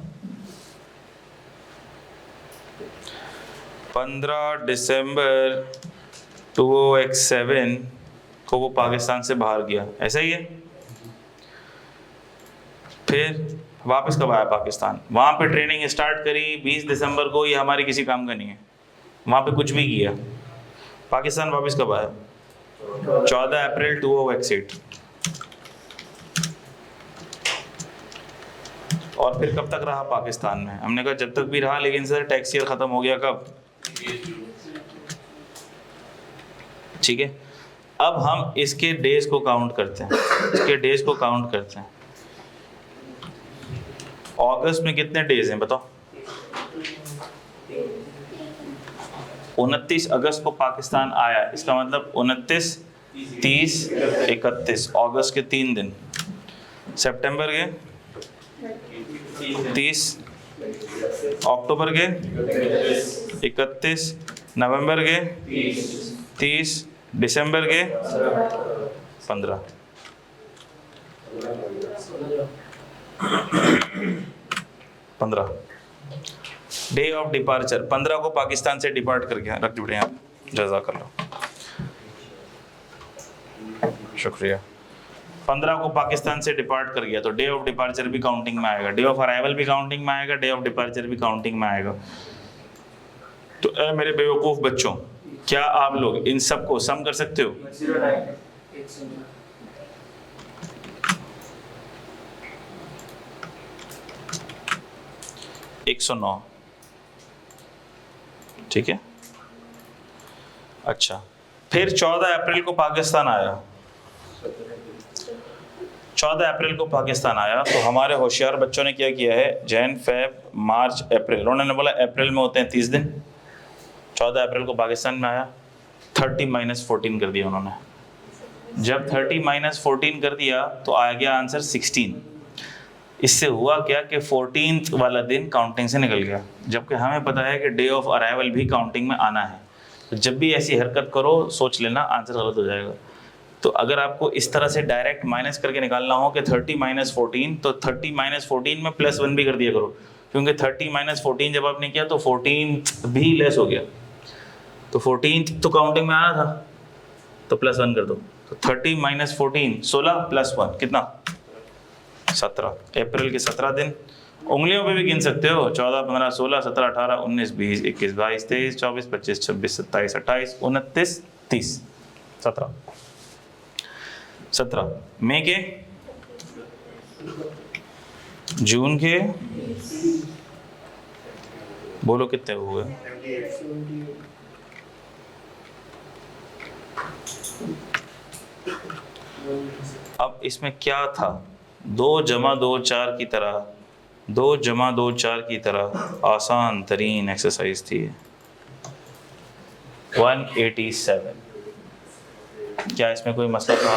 Speaker 1: 15 दिसंबर 2007 को वो पाकिस्तान से बाहर गया, ऐसा ही है। फिर वापस कब आया पाकिस्तान? वहाँ पे ट्रेनिंग स्टार्ट करी 20 दिसंबर को, ये हमारे किसी काम का नहीं है, वहाँ पे कुछ भी किया। पाकिस्तान वापस कब आया? 14 अप्रैल 2008। और फिर कब तक रहा पाकिस्तान में? हमने कहा जब तक भी रहा, लेकिन सर टैक्स ईयर खत्म हो गया कब? ठीक है, अब हम इसके डेज को काउंट करते हैं, इसके डेज को काउंट करते हैं। अगस्त में कितने डेज हैं बताओ? 29 अगस्त को पाकिस्तान आया, इसका मतलब 29, 30, 31 अगस्त के 3 दिन। सितंबर के 30, अक्टूबर के 31, नवंबर के 30, दिसंबर के 15। डे ऑफ डिपार्चर 15 को पाकिस्तान से डिपार्ट कर गया, रख जुड़े आप, जज़ाकल्लाह, शुक्रिया। 15 को पाकिस्तान से डिपार्ट कर गया, तो डे ऑफ डिपार्चर भी काउंटिंग में आएगा, डे ऑफ अराइवल भी काउंटिंग में आएगा, डे ऑफ डिपार्चर भी काउंटिंग में आएगा। तो ए मेरे बेवकूफ़ बच्चों, क्या आप लोग इन सब को सम कर सकते हो? 109, ठीक है। अच्छा, फिर 14 अप्रैल को पाकिस्तान आया, 14 अप्रैल को पाकिस्तान आया, तो हमारे होशियार बच्चों ने क्या किया है? जैन, फेब, मार्च, अप्रैल, उन्होंने बोला अप्रैल में होते हैं 30 दिन। 14 अप्रैल को पाकिस्तान में आया, 30 - 14 कर दिया उन्होंने। जब 30 - 14 कर दिया तो आ गया आंसर 16। इससे हुआ क्या कि 14th वाला दिन काउंटिंग से निकल गया, जबकि हमें पता है कि डे ऑफ अराइवल भी काउंटिंग में आना है। तो जब भी ऐसी हरकत करो सोच लेना आंसर गलत हो जाएगा। तो अगर आपको इस तरह से डायरेक्ट माइनस करके निकालना हो कि 30 - 14, तो 30 - 14 में +1 भी कर दिया करो, क्योंकि 30 - 14 जब आपने किया तो 14th भी लेस हो गया, तो 14th तो काउंटिंग में आना था, तो +1 कर दो। तो 30 - 14 16 +1 कितना? 17। अप्रैल के 17 दिन उंगलियों पे भी गिन सकते हो, 14, 15, 16, 17, 18, 19, 20, 21, 22, 23, 24, 25, 26, 27, 28, 29, 30, 17। मई के, जून के, बोलो कितने हुए? अब इसमें क्या था? 2 + 2 4 की तरह, 2 + 2 4 की तरह आसान तरीन एक्सरसाइज थी। 187। क्या इसमें कोई मसला था?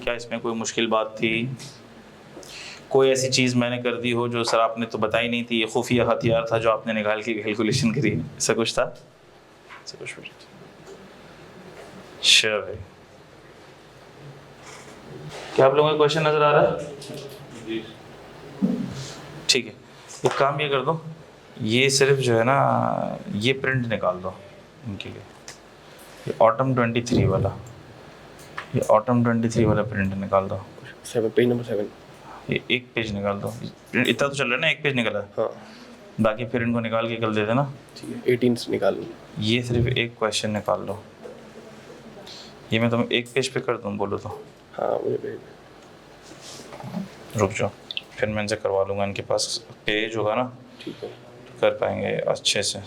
Speaker 1: क्या इसमें कोई मुश्किल बात थी? कोई ऐसी चीज़ मैंने कर दी हो जो सर आपने तो बताई नहीं थी, ये खुफिया हथियार था जो आपने निकाल के कैलकुलेशन करी, ऐसा कुछ था? ऐसा कुछ भी? श्योर भाई, क्या आप लोगों को क्वेश्चन नजर आ रहा है? ठीक है, एक काम ये कर दो, ये सिर्फ जो है ना ये प्रिंट निकाल दो इनके लिए, ये ऑटम 23 वाला, ये ऑटम 23 वाला प्रिंट निकाल दो।
Speaker 3: 7 पेज नंबर 7,
Speaker 1: ये एक पेज निकाल दो, इतना तो चल रहा है ना, एक पेज निकला,
Speaker 3: हाँ
Speaker 1: बाकी फिर इनको निकाल के कल दे देना।
Speaker 3: ठीक है, 18 से निकाल लो।
Speaker 1: ये सिर्फ एक क्वेश्चन निकाल लो, ये मैं तुम्हें एक पेज पे कर दूँ बोलो तो?
Speaker 3: हाँ मुझे भेज।
Speaker 1: रुक जाओ, फिर मैं इनसे करवा लूँगा, इनके पास पेज होगा ना,
Speaker 3: ठीक है,
Speaker 1: तो कर पाएंगे अच्छे से।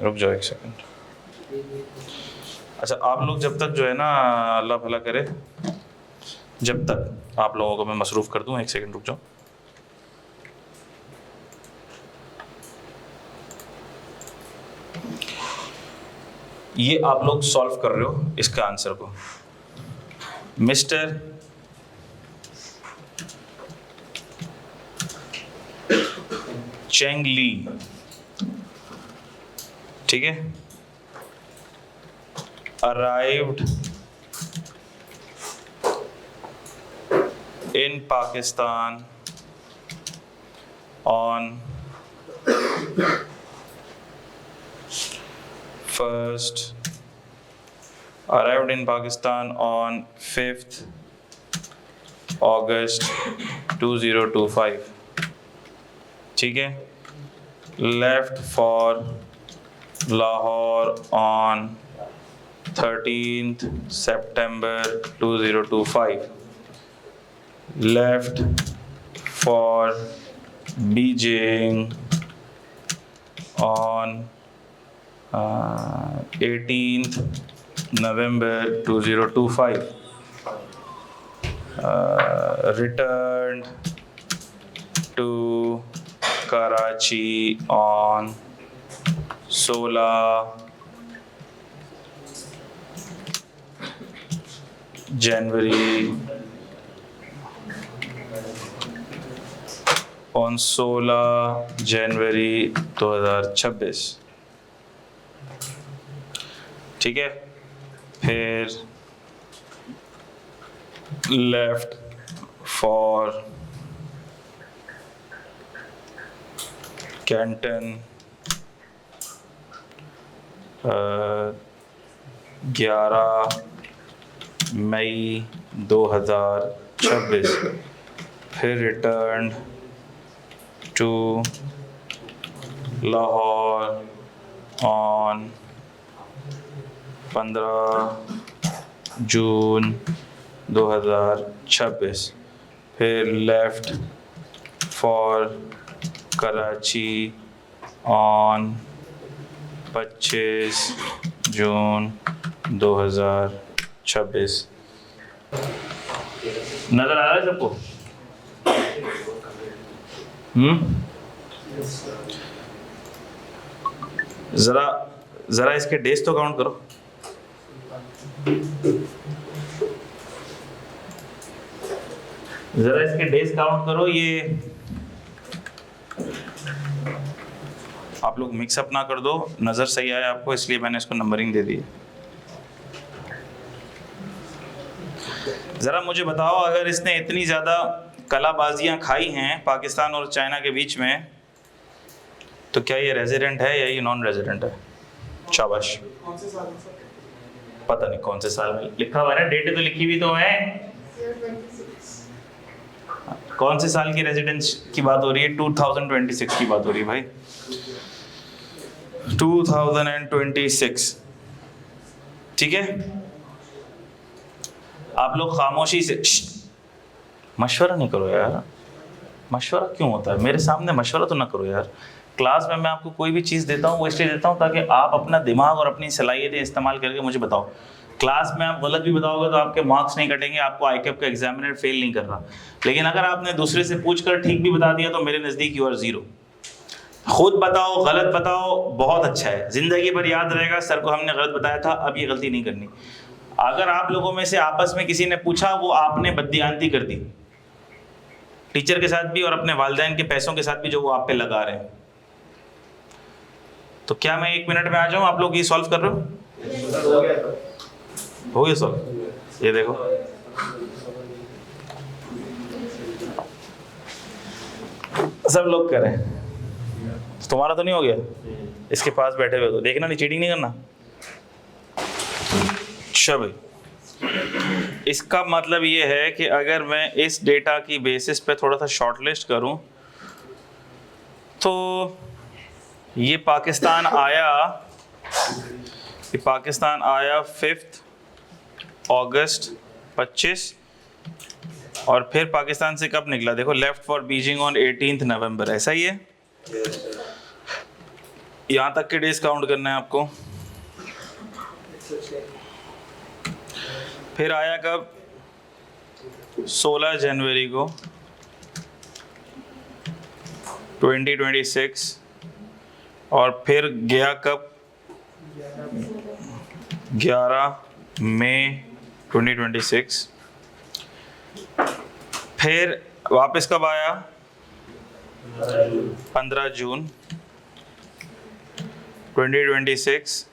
Speaker 1: रुक जाओ एक सेकंड। अच्छा, आप लोग जब तक जो है ना, अल्लाह भला करे, जब तक आप लोगों को मैं मसरूफ़ कर दूँ, एक सेकंड रुक जाओ। ये आप लोग सॉल्व कर रहे हो इसका आंसर को, मिस्टर चेंग ली, ठीक है, arrived in Pakistan on first arrived in Pakistan on 5th August 2025. ठीक है, left for Lahore on 13th September 2025. Left for Beijing on 18th November 2025. Returned to Karachi on 16 January 2026. ठीक है, फिर left for Canton 11 मई 2026. फिर return to Lahore on 15 जून 2026. फिर left for Karachi on 25 जून 2026. नजर आ रहा है सबको? जरा इसके डेज तो काउंट करो. जरा इसके डेज काउंट करो. ये आप लोग मिक्सअप ना कर दो. नजर सही आया आपको, इसलिए मैंने इसको नंबरिंग दे दी. जरा मुझे बताओ, अगर इसने इतनी ज्यादा कलाबाजियां खाई हैं पाकिस्तान और चाइना के बीच में, तो क्या ये रेजिडेंट है या ये नॉन रेजिडेंट है? शाबाश. पता नहीं कौन से साल में लिखा हुआ है ना, डेट तो लिखी हुई तो है. कौन से साल की रेजिडेंस की बात हो रही है? 2026 की बात हो रही है भाई. 2026. ठीक है, आप लोग खामोशी से मशवरा नहीं करो यार. मशवरा क्यों होता है? मेरे सामने मशवरा तो ना करो यार. क्लास में मैं आपको कोई भी चीज़ देता हूँ वो इसलिए देता हूँ ताकि आप अपना दिमाग और अपनी सलाहियतें इस्तेमाल करके मुझे बताओ. क्लास में आप गलत भी बताओगे तो आपके मार्क्स नहीं कटेंगे. आपको आईकैप का एग्जामिनर फेल नहीं कर रहा. लेकिन अगर आपने दूसरे से पूछ कर ठीक भी बता दिया तो मेरे नज़दीक यू आर जीरो. खुद बताओ, गलत बताओ, बहुत अच्छा है. जिंदगी भर याद रहेगा सर को हमने गलत बताया था, अब ये गलती नहीं करनी. अगर आप लोगों में से आपस में किसी ने पूछा, वो आपने बददियानती कर दी टीचर के साथ भी और अपने वालिदैन के पैसों के साथ भी जो वो आप पे लगा रहे हैं, तो क्या मैं 1 मिनट में आ जाऊं? आप लोग ये सॉल्व कर रहे हो? हो गया सॉल्व. ये देखो, सब लोग करें. तुम्हारा तो नहीं हो गया? इसके पास बैठे हुए तो देखना नहीं, चीटिंग नहीं करना. अच्छा भाई, इसका मतलब ये है कि अगर मैं इस डेटा की बेसिस पे थोड़ा सा शॉर्टलिस्ट करूं तो ये पाकिस्तान आया 5 अगस्त 25. और फिर पाकिस्तान से कब निकला? देखो, लेफ्ट फॉर बीजिंग ऑन 18 नवंबर. ऐसा ही है. यहाँ तक के डेज काउंट करना है आपको. फिर आया कब? 16 जनवरी को 2026. और फिर गया कब? 11 मई 2026. फिर वापस कब आया? 15 जून 2026.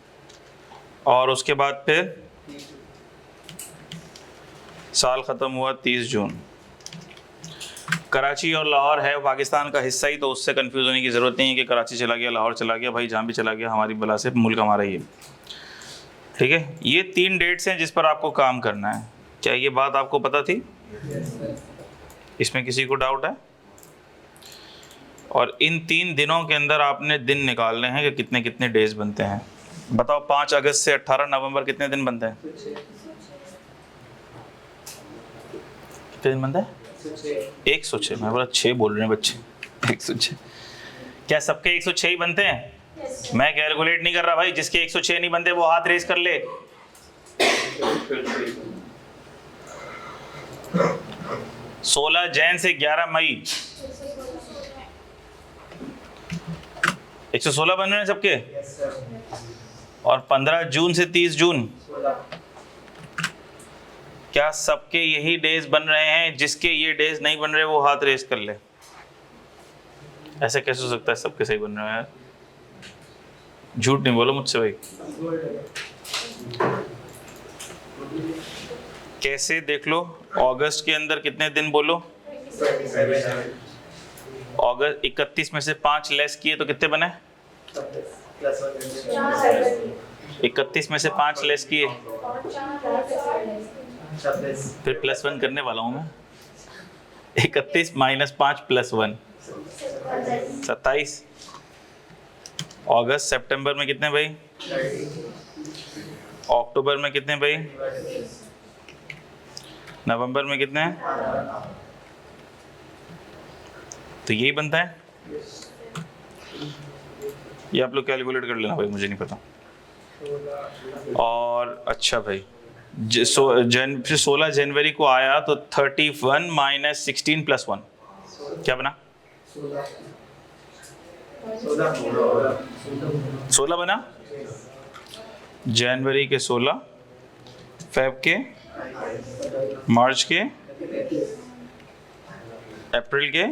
Speaker 1: और उसके बाद फिर साल ख़त्म हुआ 30 जून. कराची और लाहौर है पाकिस्तान का हिस्सा ही, तो उससे कंफ्यूज होने की ज़रूरत नहीं है कि कराची चला गया, लाहौर चला गया, भाई जहाँ भी चला गया हमारी बला से मुल्क हमारा ही है। ठीक है, ये 3 डेट्स हैं जिस पर आपको काम करना है। क्या ये बात आपको पता थी? इसमें किसी को डाउट है? और इन 3 दिनों के अंदर आपने दिन निकालने हैं कि कितने कितने डेज बनते हैं। बताओ 5 अगस्त से 18 नवंबर कितने दिन बनते हैं? कितने दिन बनते हैं? 106। मैं बोला 6 बोल रहे हैं बच्चे, 106। क्या सबके 106 ही बनते हैं? मैं कैलकुलेट नहीं कर रहा भाई, जिसके 106 नहीं बनते वो हाथ रेस कर ले। 16 जैन से 11 मई 116 बन रहे हैं सबके। और 15 जून से 30 जून क्या सबके यही डेज बन रहे हैं? जिसके ये डेज नहीं बन रहे वो हाथ रेस कर ले। ऐसे कैसे हो सकता है सबके सही बन रहे हैं? झूठ नहीं बोलो मुझसे भाई। कैसे देख लो, अगस्त के अंदर कितने दिन बोलो? अगस्त 31 में से 5 लेस किए तो कितने बने? 31 में से 5 लेस किए, फिर +1 करने वाला हूं मैं। 31 - 5 + 1 27। अगस्त सितंबर में कितने भाई? अक्टूबर में कितने भाई? नवंबर में कितने हैं? तो यही बनता है। ये आप लोग कैलकुलेट कर लेना भाई, मुझे नहीं पता। और अच्छा भाई 16 जनवरी को आया तो 31 - 16 + 1 क्या बना? 16 बना। जनवरी के 16, फेब के, मार्च के, अप्रैल के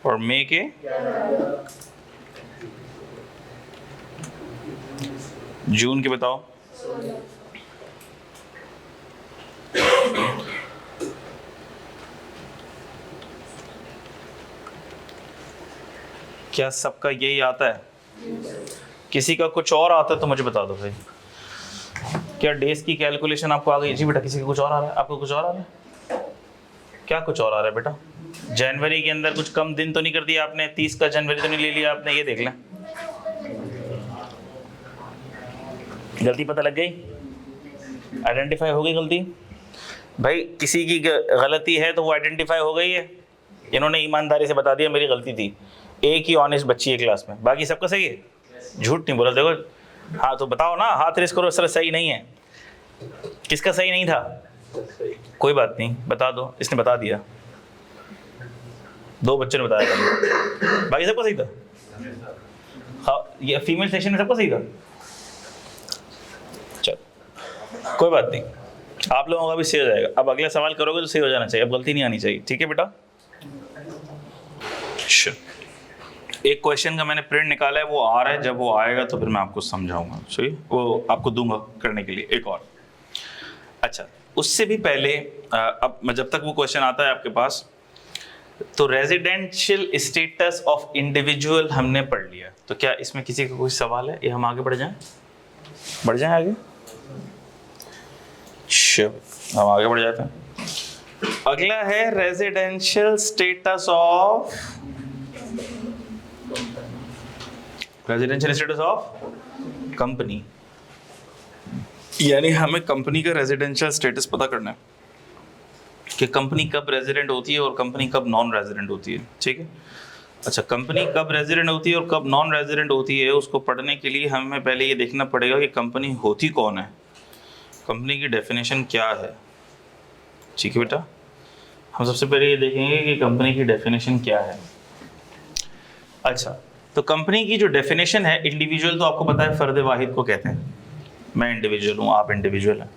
Speaker 1: और मई के, जून के बताओ। क्या सबका यही आता है? किसी का कुछ और आता है तो मुझे बता दो भाई। क्या डेज की कैलकुलेशन आपको आ गई? जी बेटा, किसी का कुछ और आ रहा है? आपको कुछ और आ रहा है? क्या कुछ और आ रहा है बेटा? जनवरी के अंदर कुछ कम दिन तो नहीं कर दिया आपने? 30 का जनवरी तो नहीं ले लिया आपने? ये देख लें, गलती पता लग गई, आइडेंटिफाई हो गई गलती। भाई किसी की गलती है तो वो आइडेंटिफाई हो गई है। इन्होंने ईमानदारी से बता दिया मेरी गलती थी। एक ही ऑनेस्ट बच्ची है क्लास में, बाकी सबका सही है। झूठ नहीं बोला। देखो हाँ तो बताओ ना, हाथ रेस करो। सर सही नहीं है, किसका सही नहीं था? कोई बात नहीं, बता दो। इसने बता दिया, 2 बच्चों ने बताया था, बाकी सबका सही था। हाँ, ये फीमेल सेक्शन में सबका सही था। चल कोई बात नहीं, आप लोगों का भी सही हो जाएगा। अब अगला सवाल करोगे तो सही हो जाना चाहिए, अब गलती नहीं आनी चाहिए। ठीक है बेटा? एक क्वेश्चन का मैंने प्रिंट निकाला है, वो आ रहा है। जब वो आएगा तो फिर मैं आपको समझाऊंगा। सही, वो आपको दूंगा करने के लिए एक और। अच्छा, उससे भी पहले अब जब तक वो क्वेश्चन आता है आपके पास, तो रेजिडेंशियल स्टेटस ऑफ इंडिविजुअल हमने पढ़ लिया। तो क्या इसमें किसी का कोई सवाल है या हम आगे बढ़ जाएं? बढ़ जाएं आगे? हम आगे बढ़ जाते हैं। अगला है रेजिडेंशियल स्टेटस ऑफ कंपनी। यानी हमें कंपनी का रेजिडेंशियल स्टेटस पता करना है कि कंपनी कब रेजिडेंट होती है और कंपनी कब नॉन रेजिडेंट होती है। ठीक है? अच्छा, कंपनी कब रेजिडेंट होती है और कब नॉन रेजिडेंट होती है, उसको पढ़ने के लिए हमें पहले ये देखना पड़ेगा कि कंपनी होती कौन है, कंपनी की डेफिनेशन क्या है। ठीक है बेटा? हम सबसे पहले ये देखेंगे कि कंपनी की डेफिनेशन क्या है। अच्छा, तो कंपनी की जो डेफिनेशन है, इंडिविजुअल तो आपको पता है फ़र्द वाहिद को कहते हैं। मैं इंडिविजुअल हूँ, आप इंडिविजुअल हैं।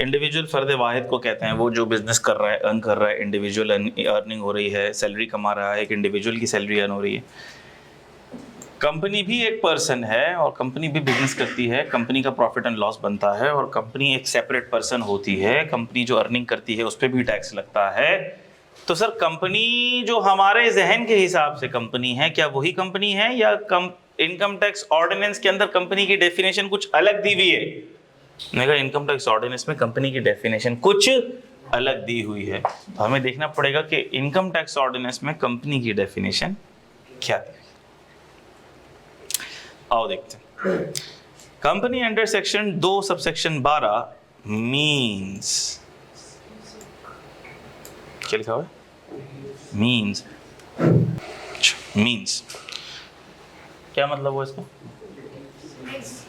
Speaker 1: इंडिविजुअल फ़र्द वाहिद को कहते हैं वो जो बिजनेस कर रहा है, अर्न कर रहा है, इंडिविजुअल अर्निंग हो रही है, सैलरी कमा रहा है, एक इंडिविजुअल की सैलरी अर्न हो रही है। कंपनी भी एक पर्सन है और कंपनी भी बिजनेस करती है, कंपनी का प्रॉफिट एंड लॉस बनता है और कंपनी एक सेपरेट पर्सन होती है। कंपनी जो अर्निंग करती है उस पर भी टैक्स लगता है। तो सर कंपनी जो हमारे जहन के हिसाब से कंपनी है, क्या वही कंपनी है या इनकम टैक्स ऑर्डिनेंस के अंदर कंपनी की डेफिनेशन कुछ अलग दी हुई है? मैंने कहा इनकम टैक्स ऑर्डिनेंस में कंपनी की डेफिनेशन कुछ अलग दी हुई है, तो हमें देखना पड़ेगा कि इनकम टैक्स ऑर्डिनेंस में कंपनी की डेफिनेशन क्या दी हुई। आओ देखते हैं। Company under section 2 subsection 12 means, क्या लिखा हुआ है? मीन्स। मीन्स क्या मतलब हुआ इसका?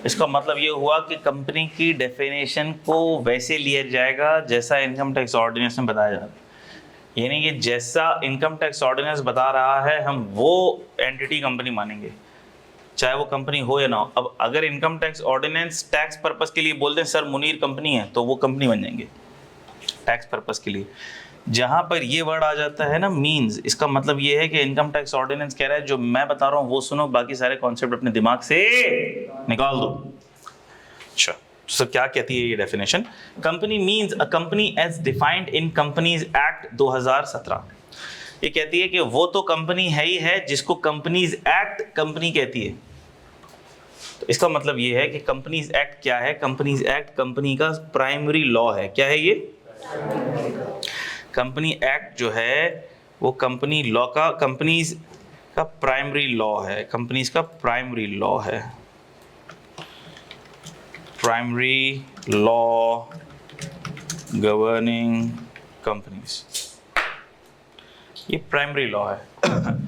Speaker 1: इसका मतलब ये हुआ कि कंपनी की डेफिनेशन को वैसे लिया जाएगा जैसा इनकम टैक्स ऑर्डिनेंस में बताया जाता है, यानी कि जैसा इनकम टैक्स ऑर्डिनेंस बता रहा है हम वो एंटिटी कंपनी मानेंगे, चाहे वो कंपनी हो या ना हो। अब अगर income tax ordinance tax purpose के लिए बोलते हैं सर मुनीर कंपनी है, तो वो कंपनी बन जाएंगे टैक्स पर्पस के लिए। जहां पर ये वर्ड आ जाता है ना मीन्स, इसका मतलब ये है कि इनकम टैक्स ऑर्डिनेंस कह रहा है जो मैं बता रहा हूं वो सुनो, बाकी सारे कॉन्सेप्ट अपने दिमाग से निकाल दो। अच्छा सर क्या कहती है ये definition? Company means a company as defined in companies act 2017। ये कहती है कि वो तो कंपनी है ही है जिसको कंपनीज एक्ट कंपनी कहती है। तो इसका मतलब ये है कि कंपनीज एक्ट क्या है? कंपनीज एक्ट कंपनी का प्राइमरी लॉ है। क्या है ये? कंपनी एक्ट जो है वो कंपनी लॉ का, कंपनीज का प्राइमरी लॉ है, कंपनीज का प्राइमरी लॉ है, प्राइमरी लॉ गवर्निंग कंपनीज, ये प्राइमरी लॉ है।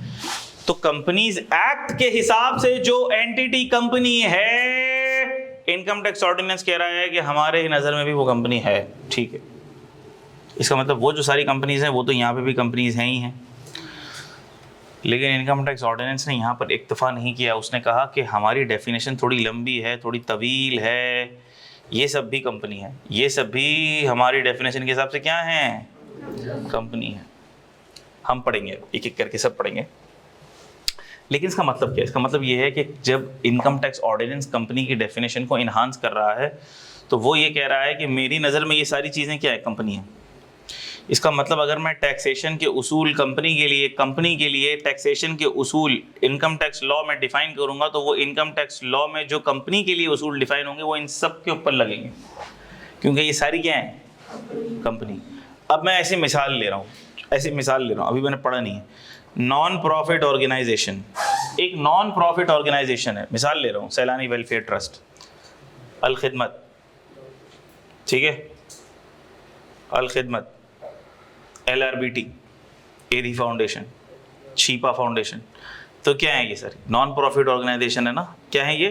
Speaker 1: तो कंपनीज एक्ट के हिसाब से जो एंटिटी कंपनी है, इनकम टैक्स ऑर्डिनेंस कह रहा है कि हमारे नज़र में भी वो कंपनी है, ठीक है। इसका मतलब वो जो सारी कंपनीज हैं वो तो यहाँ पे भी कंपनीज हैं ही हैं, लेकिन इनकम टैक्स ऑर्डिनेंस ने यहाँ पर इक्तफा नहीं किया। उसने कहा कि हमारी डेफिनेशन थोड़ी लंबी है, थोड़ी तवील है, ये सब भी कंपनी है, ये सब भी हमारी डेफिनेशन के हिसाब से क्या है? कंपनी है। हम पढ़ेंगे एक एक करके, सब पढ़ेंगे। लेकिन इसका मतलब क्या है? इसका मतलब ये है कि जब इनकम टैक्स ऑर्डिनेंस कंपनी की डेफिनेशन को इन्हांस कर रहा है तो वो ये कह रहा है कि मेरी नज़र में ये सारी चीज़ें क्या है? कंपनी है। इसका मतलब अगर मैं टैक्सेशन के उसूल कंपनी के लिए टैक्सेशन के उसूल इनकम टैक्स लॉ में डिफाइन करूंगा, तो वो इनकम टैक्स लॉ में जो कंपनी के लिए उसूल डिफाइन होंगे वो इन सब के ऊपर लगेंगे, क्योंकि ये सारी क्या है? कंपनी। अब मैं ऐसी मिसाल ले रहा हूँ, अभी मैंने पढ़ा नहीं है। नॉन प्रॉफिट ऑर्गेनाइजेशन, एक नॉन प्रॉफिट ऑर्गेनाइजेशन है, मिसाल ले रहा हूँ, सैलानी वेलफेयर ट्रस्ट, अल खिदमत, ठीक है, अल खिदमत, LRBT, एधी फाउंडेशन, शीपा फाउंडेशन। तो क्या है ये सर? नॉन प्रॉफिट ऑर्गेनाइजेशन है ना? क्या है ये?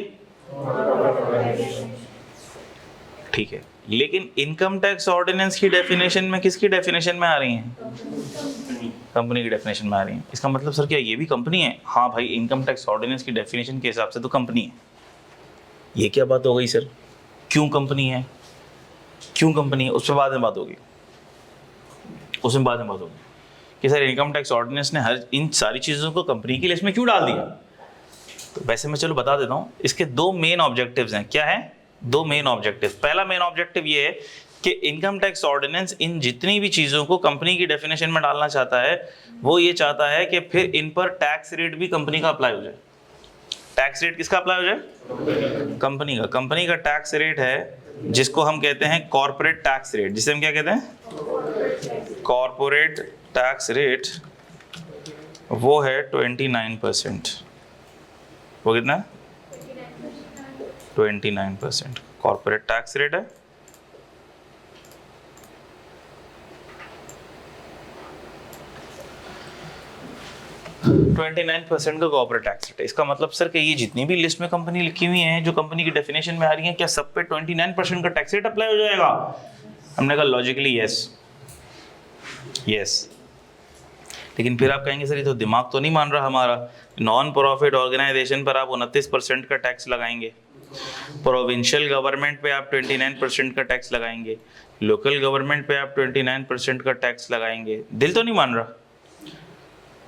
Speaker 1: ठीक है, लेकिन इनकम टैक्स ऑर्डिनेंस की डेफिनेशन में किसकी डेफिनेशन में आ रही हैं? कंपनी की डेफिनेशन में आ रही हैं। इसका मतलब सर क्या ये भी कंपनी है? हाँ भाई, इनकम टैक्स ऑर्डिनेंस की डेफिनेशन के हिसाब से तो कंपनी है। ये क्या बात हो गई सर? क्यों कंपनी है? क्यों कंपनी है? उस पर बाद में बात होगी, उसमें बाद में बात होगी कि सर इनकम टैक्स ऑर्डिनेंस ने हर इन सारी चीज़ों को कंपनी की लिस्ट में क्यों डाल दिया। तो वैसे मैं चलो बता देता हूँ, इसके दो मेन ऑब्जेक्टिव्स हैं। क्या है? दो मेन ऑब्जेक्टिव। पहला मेन ऑब्जेक्टिव ये है कि इनकम टैक्स ऑर्डिनेंस इन जितनी भी चीज़ों को कंपनी की डेफिनेशन में डालना चाहता है, वो ये चाहता है कि फिर इन पर टैक्स रेट भी कंपनी का अप्लाई हो जाए। टैक्स रेट किसका अप्लाई हो जाए? कंपनी का। कंपनी का टैक्स रेट है जिसको हम कहते हैं कॉर्पोरेट टैक्स रेट, जिसे हम क्या कहते हैं? Corporate tax rate. वो है 29%। वो कितना है? 29% कॉर्पोरेट टैक्स रेट है। %29 का कॉर्पोरेट टैक्स रेट है। इसका मतलब सर कि ये जितनी भी लिस्ट में कंपनी लिखी हुई हैं जो कंपनी की डेफिनेशन में आ रही हैं, क्या सब पे 29% का टैक्स रेट अप्लाई हो जाएगा? हमने कहा लॉजिकली यस। लेकिन फिर आप कहेंगे सर ये तो दिमाग तो नहीं मान रहा हमारा। नॉन प्रॉफिट ऑर्गेनाइजेशन पर आप 29% का टैक्स लगाएंगे, प्रोविंशियल गवर्नमेंट पे आप 29% का टैक्स लगाएंगे, लोकल गवर्नमेंट पे आप 29% का टैक्स लगाएंगे। दिल तो नहीं मान रहा।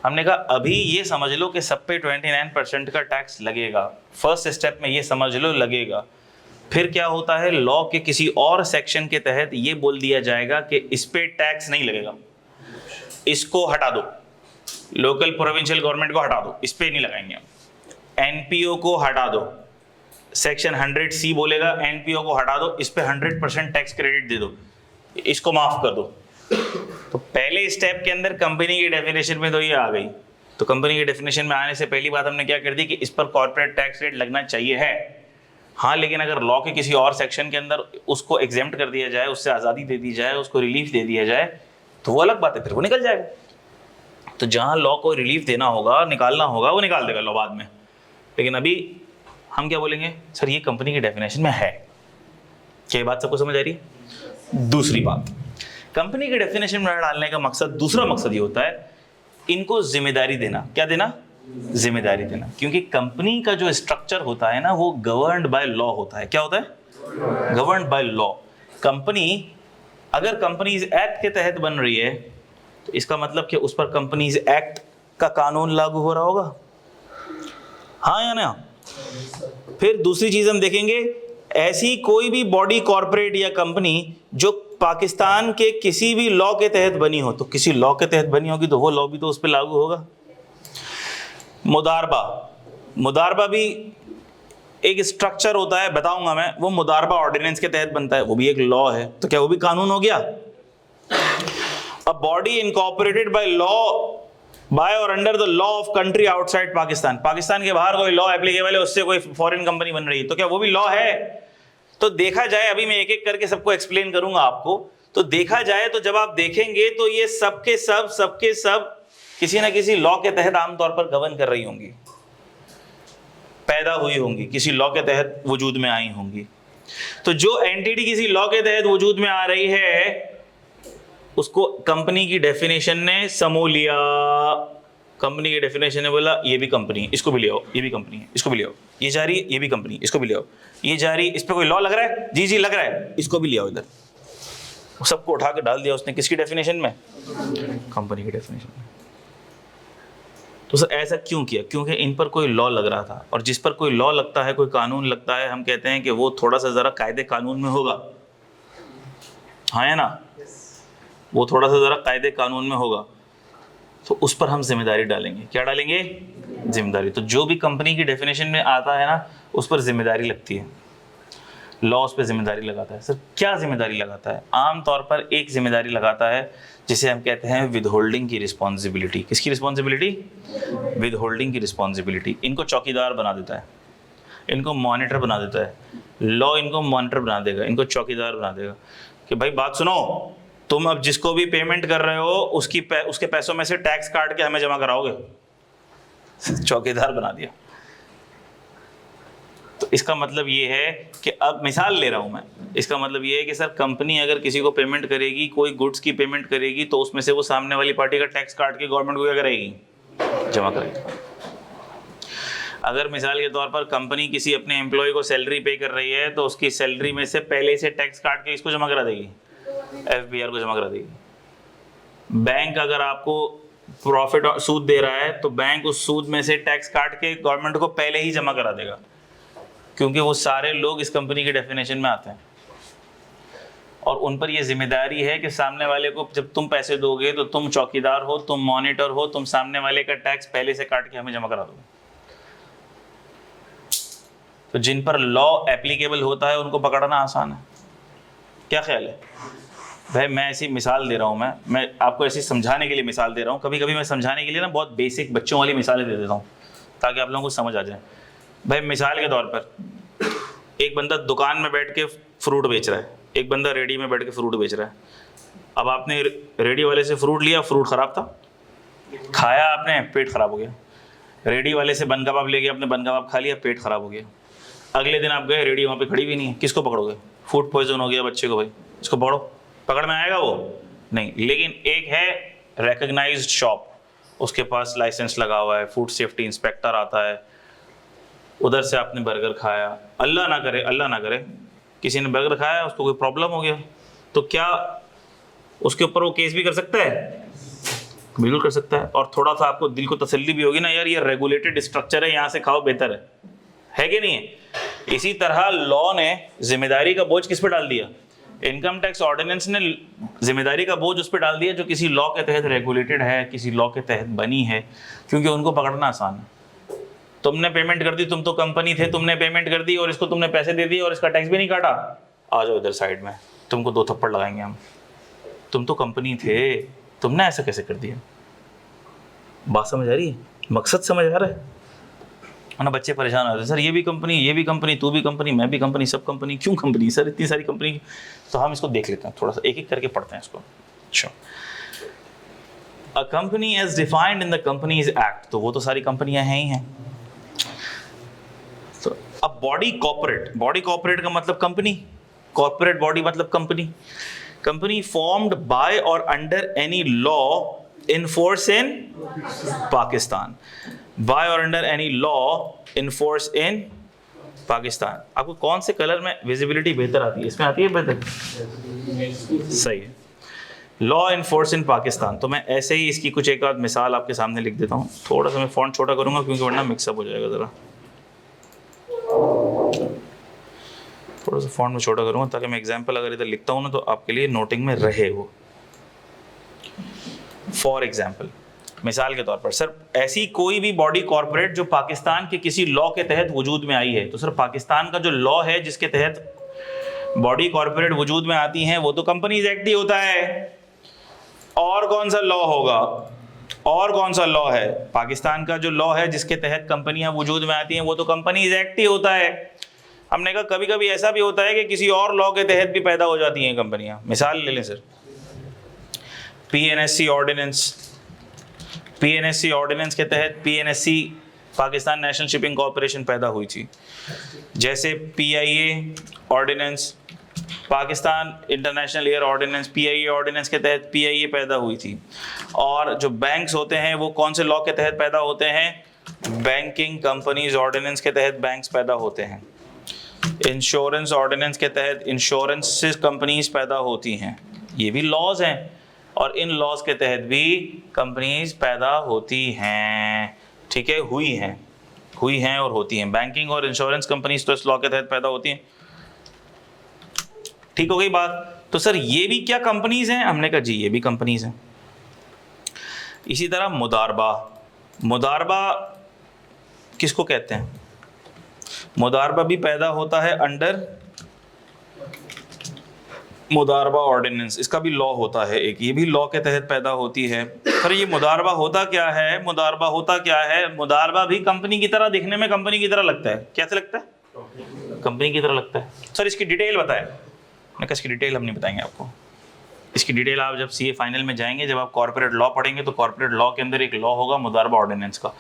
Speaker 1: हमने कहा अभी ये समझ लो कि सब पे 29% का टैक्स लगेगा। फर्स्ट स्टेप में ये समझ लो लगेगा। फिर क्या होता है, लॉ के किसी और सेक्शन के तहत ये बोल दिया जाएगा कि इस पे टैक्स नहीं लगेगा। इसको हटा दो, लोकल प्रोविंशियल गवर्नमेंट को हटा दो, इस पे नहीं लगाएंगे हम। एनपीओ को हटा दो, सेक्शन 100C बोलेगा एनपीओ को हटा दो, इस पे 100% टैक्स क्रेडिट दे दो, इसको माफ कर दो। तो पहले स्टेप के अंदर कंपनी की डेफिनेशन में तो ये आ गई। तो कंपनी की डेफिनेशन में आने से पहली बात हमने क्या कर दी कि इस पर कॉर्पोरेट टैक्स रेट लगना चाहिए है। हाँ, लेकिन अगर लॉ के किसी और सेक्शन के अंदर उसको एग्जेम्प्ट कर दिया जाए, उससे आज़ादी दे दी जाए, उसको रिलीफ दे दिया जाए, तो वो अलग बात है, फिर वो निकल जाएगा। तो जहाँ लॉ को रिलीफ देना होगा, निकालना होगा, वो निकाल देगा लॉ बाद में। लेकिन अभी हम क्या बोलेंगे, सर ये कंपनी की डेफिनेशन में है। क्या ये बात सबको समझ आ रही है? दूसरी बात, कंपनी के डेफिनेशन में डालने का मकसद, दूसरा मकसद ये होता है इनको जिम्मेदारी देना। क्या देना? जिम्मेदारी देना। क्योंकि कंपनी का जो स्ट्रक्चर होता है ना, वो गवर्न्ड बाय लॉ होता है। क्या होता है? Governed by law. कंपनी अगर कंपनीज एक्ट के तहत बन रही है तो इसका मतलब कि उस पर कंपनीज एक्ट का कानून लागू हो रहा होगा, हाँ या ना? फिर दूसरी चीज हम देखेंगे, ऐसी कोई भी बॉडी, कॉर्पोरेट या कंपनी जो पाकिस्तान के किसी भी लॉ के तहत बनी हो, तो किसी लॉ के तहत बनी होगी तो वो लॉ भी तो उस पर लागू होगा। मुदारबा भी एक स्ट्रक्चर होता है, बताऊंगा मैं, वो मुदारबा ऑर्डिनेंस के तहत बनता है, वो भी एक लॉ है, तो क्या वो भी कानून हो गया? A body incorporated by law by और under the law of country outside Pakistan, Pakistan के बाहर कोई लॉ एप्लीकेबल है, उससे कोई फॉरेन कंपनी बन रही है, तो क्या वो भी लॉ है? तो देखा जाए, अभी मैं एक एक करके सबको एक्सप्लेन करूंगा आपको, तो देखा जाए तो जब आप देखेंगे तो ये सबके सब किसी ना किसी लॉ के तहत आमतौर पर गवर्न कर रही होंगी, पैदा हुई होंगी, किसी लॉ के तहत वजूद में आई होंगी। तो जो एंटिटी किसी लॉ के तहत वजूद में आ रही है उसको कंपनी की डेफिनेशन ने समो लिया। कंपनी की डेफिनेशन ने बोला ये भी कंपनी है, इसको भी ले आओ, ये भी कंपनी है, इसको भी ले आओ, ये जा रही है, ये भी कंपनी, इसको भी ले आओ, ये जा रही है, इस पे कोई लॉ लग रहा है, जी लग रहा है, इसको भी ले आओ इधर। सबको उठा के डाल दिया उसने किसकी डेफिनेशन में? कंपनी की डेफिनेशन में। तो सर ऐसा क्यों किया? क्योंकि इन पर कोई लॉ लग रहा था, और जिस पर कोई लॉ लगता है, कोई कानून लगता है, हम कहते हैं कि वो थोड़ा सा जरा कायदे कानून में होगा, हाँ या ना? वो थोड़ा सा जरा कायदे कानून में होगा, तो उस पर हम जिम्मेदारी डालेंगे। क्या डालेंगे? जिम्मेदारी। तो जो भी कंपनी की डेफिनेशन में आता है ना, उस पर जिम्मेदारी लगती है, लॉ उस पर जिम्मेदारी लगाता है। सर क्या जिम्मेदारी लगाता है? आमतौर पर एक जिम्मेदारी लगाता है जिसे हम कहते हैं विदहोल्डिंग की रिस्पॉन्सिबिलिटी। किसकी रिस्पॉन्सिबिलिटी? विदहोल्डिंग की रिस्पॉन्सिबिलिटी। इनको चौकीदार बना देता है, इनको मॉनिटर बना देता है, लॉ इनको मॉनिटर बना देगा, इनको चौकीदार बना देगा कि भाई बात सुनो, तुम अब जिसको भी पेमेंट कर रहे हो उसके पैसों में से टैक्स काट के हमें जमा कराओगे। चौकीदार बना दिया। तो इसका मतलब ये है कि, अब मिसाल ले रहा हूं मैं, इसका मतलब ये है कि सर कंपनी अगर किसी को पेमेंट करेगी, कोई गुड्स की पेमेंट करेगी, तो उसमें से वो सामने वाली पार्टी का टैक्स काट के गवर्नमेंट को क्या करेगी? जमा करेगी। अगर मिसाल के तौर पर कंपनी किसी अपने एम्प्लॉय को सैलरी पे कर रही है, तो उसकी सैलरी में से पहले से टैक्स काट के इसको जमा करा देगी, FBR को जमा करा देगी। बैंक अगर आपको प्रॉफिट और सूद दे रहा है, तो बैंक उस सूद में से टैक्स काट के गवर्नमेंट को पहले ही जमा करा देगा, क्योंकि वो सारे लोग इस कंपनी की डेफिनेशन में आते हैं, और उन पर यह जिम्मेदारी है कि सामने वाले को जब तुम पैसे दोगे तो तुम चौकीदार हो, तुम मॉनिटर हो, तुम सामने वाले का टैक्स पहले से काट के हमें जमा करा दो। तो जिन पर लॉ एप्लीकेबल होता है उनको पकड़ना आसान है। क्या ख्याल है भाई? मैं ऐसी मिसाल दे रहा हूँ, मैं आपको ऐसी समझाने के लिए मिसाल दे रहा हूँ। कभी कभी मैं समझाने के लिए ना बहुत बेसिक बच्चों वाली मिसालें दे देता हूँ ताकि आप लोगों को समझ आ जाए। भाई मिसाल के तौर पर एक बंदा दुकान में बैठ के फ्रूट बेच रहा है, एक बंदा रेडी में बैठ के फ्रूट बेच रहा है। अब आपने रेडी वाले से फ्रूट लिया, फ्रूट ख़राब था, खाया आपने, पेट ख़राब हो गया। रेडी वाले से बन कबाब ले गया, आपने बन कबाब खा लिया, पेट ख़राब हो गया। अगले दिन आप गए, रेडी वहाँ पे खड़ी भी नहीं है, किसको पकड़ोगे? फूड पॉइजन हो गया बच्चे को, भाई इसको पकड़ो, पकड़ में आएगा वो? नहीं। लेकिन एक है रिकग्नाइज्ड शॉप, उसके पास लाइसेंस लगा हुआ है, फूड सेफ्टी इंस्पेक्टर आता है, उधर से आपने बर्गर खाया, अल्लाह ना करे किसी ने बर्गर खाया, उसको कोई प्रॉब्लम हो गया, तो क्या उसके ऊपर वो केस भी कर सकता है? बिल्कुल कर सकता है। और थोड़ा सा आपको दिल को तसल्ली भी होगी ना, यार ये रेगुलेटेड स्ट्रक्चर है, यहाँ से खाओ बेहतर है कि नहीं है? इसी तरह लॉ ने जिम्मेदारी का बोझ किस पे डाल दिया? इनकम टैक्स ऑर्डिनेंस ने जिम्मेदारी का बोझ उस पर डाल दिया जो किसी लॉ के तहत रेगुलेटेड है, किसी लॉ के तहत बनी है, क्योंकि उनको पकड़ना आसान है। तुमने पेमेंट कर दी, तुम तो कंपनी थे, तुमने पेमेंट कर दी और इसको तुमने पैसे दे दिए और इसका टैक्स भी नहीं काटा, आ जाओ इधर साइड में, तुमको 2 थप्पड़ लगाएंगे हम। तुम तो कंपनी थे, तुमने ऐसा कैसे कर दिया? बात समझ आ रही है? मकसद समझ आ रहा है? ना बच्चे परेशान होते हैं, सर ये भी कंपनी, ये भी कंपनी, तू भी कंपनी, मैं भी कंपनी, सब कंपनी, क्यों कंपनी सर, इतनी सारी कंपनी? तो हम इसको देख लेते हैं, थोड़ा सा एक एक करके पढ़ते हैं इसको। अच्छा, a company as defined in the companies act, तो वो तो सारी कंपनियां हैं ही हैं। तो अब बॉडी कॉर्पोरेट का मतलब कंपनी, कॉर्पोरेट बॉडी मतलब कंपनी। कंपनी फॉर्म्ड बाय और under any law in force in Pakistan, by और under any law in force in Pakistan. आपको कौन से कलर में विजिबिलिटी बेहतर आती है? इसमें आती है बेहतर? सही है। Law in force in Pakistan, तो मैं ऐसे ही इसकी कुछ एक आध मिसाल आपके सामने लिख देता हूँ। थोड़ा सा मैं फॉन्ट छोटा करूँगा क्योंकि वरना मिक्सअप हो जाएगा ज़रा। थोड़ा सा फॉन्ट में छोटा करूँगा ताकि मैं एग्जाम्पल अगर इधर लिखता हूँ ना तो आपके लिए नोटिंग में रहे वो। फॉर एग्जाम्पल, मिसाल के तौर पर, सर ऐसी कोई भी बॉडी कॉर्पोरेट जो पाकिस्तान के किसी लॉ के तहत वजूद में आई है, तो सर पाकिस्तान का जो लॉ है जिसके तहत बॉडी कॉर्पोरेट वजूद में आती हैं वो तो कंपनीज एक्ट ही होता है। और कौन सा लॉ होगा? और कौन सा लॉ है? पाकिस्तान का जो लॉ है जिसके तहत कंपनियां वजूद में आती हैं वो तो कंपनीज एक्ट ही होता है। हमने कहा कभी कभी ऐसा भी होता है कि किसी और लॉ के तहत भी पैदा हो जाती हैं कंपनियां। मिसाल ले लें सर, पीएनएससी ऑर्डिनेंस के तहत PNSC Pakistan National Shipping Corporation पैदा हुई थी। जैसे PIA ordinance, Pakistan International Air ordinance, PIA ordinance के तहत पीआईए पैदा हुई थी। और जो बैंक्स होते हैं वो कौन से लॉ के तहत पैदा होते हैं? बैंकिंग कंपनीज ऑर्डिनेंस के तहत बैंक्स पैदा होते हैं। इंश्योरेंस ऑर्डिनेंस के तहत इंश्योरेंस कंपनीज पैदा होती हैं। ये भी लॉज हैं और इन लॉज के तहत भी कंपनीज पैदा होती हैं। ठीक है, हुई हैं और होती हैं। बैंकिंग और इंश्योरेंस कंपनीज तो इस लॉ के तहत पैदा होती हैं। ठीक हो गई बात? तो सर ये भी क्या कंपनीज हैं? हमने कहा जी ये भी कंपनीज हैं। इसी तरह मुदारबा किसको कहते हैं? मुदारबा भी पैदा होता है अंडर मुदारबा ऑर्डिनेंस। इसका भी लॉ होता है एक, ये भी लॉ के तहत पैदा होती है। पर ये मुदारबा होता क्या है? मुदारबा भी कंपनी की तरह, दिखने में कंपनी की तरह लगता है। कैसे लगता है? कंपनी की तरह लगता है। सर इसकी डिटेल बताएं। मैं कहा इसकी डिटेल हम नहीं बताएंगे आपको। इसकी डिटेल आप जब सीए फाइनल में जाएंगे, जब आप कॉर्पोरेट लॉ पढ़ेंगे तो कॉर्पोरेट लॉ के अंदर एक लॉ होगा मुदारबा ऑर्डिनेंस का।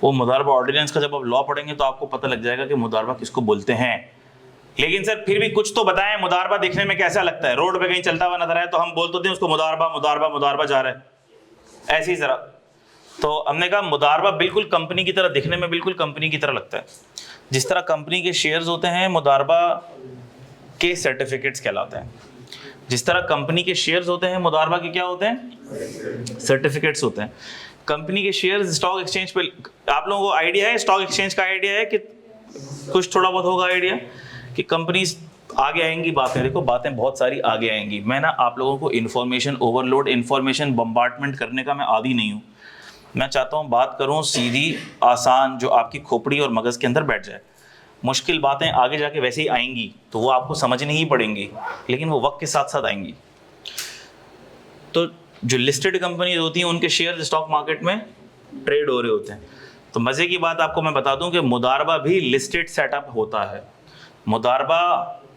Speaker 1: वो मुदारबा ऑर्डिनेंस का जब आप लॉ पढ़ेंगे तो आपको पता लग जाएगा कि मुदारबा किसको बोलते हैं। लेकिन सर फिर भी कुछ तो बताएं, मुदारबा दिखने में कैसा लगता है? रोड पे कहीं चलता हुआ नजर आए तो हम बोल तो दें उसको मुदारबा जा रहा है, ऐसी ही तरह। तो हमने कहा मुदारबा बिल्कुल कंपनी की तरह, दिखने में बिल्कुल कंपनी की तरह लगता है। जिस तरह कंपनी के शेयर्स होते हैं, मुदारबा के सर्टिफिकेट्स कहलाते हैं। जिस तरह कंपनी के शेयर्स होते हैं, मुदारबा के क्या होते हैं? सर्टिफिकेट्स होते हैं। कंपनी के शेयर्स स्टॉक एक्सचेंज पे, आप लोगों को आइडिया है स्टॉक एक्सचेंज का? आइडिया है कि कुछ थोड़ा बहुत होगा आइडिया कि कंपनीज आगे आएंगी। बातें देखो, बातें बहुत सारी आगे आएंगी। मैं ना आप लोगों को इन्फॉर्मेशन ओवरलोड, इन्फॉर्मेशन बम्बार्टमेंट करने का मैं आदी नहीं हूँ। मैं चाहता हूँ बात करूँ सीधी, आसान, जो आपकी खोपड़ी और मगज़ के अंदर बैठ जाए। मुश्किल बातें आगे जाके वैसे ही आएंगी तो वो आपको समझनी ही पड़ेंगी, लेकिन वो वक्त के साथ साथ आएंगी। तो जो लिस्टेड कंपनीज होती हैं उनके शेयर स्टॉक मार्केट में ट्रेड हो रहे होते हैं। तो मज़े की बात आपको मैं बता दूं कि मुदारबा भी लिस्टेड सेटअप होता है। मुदारबा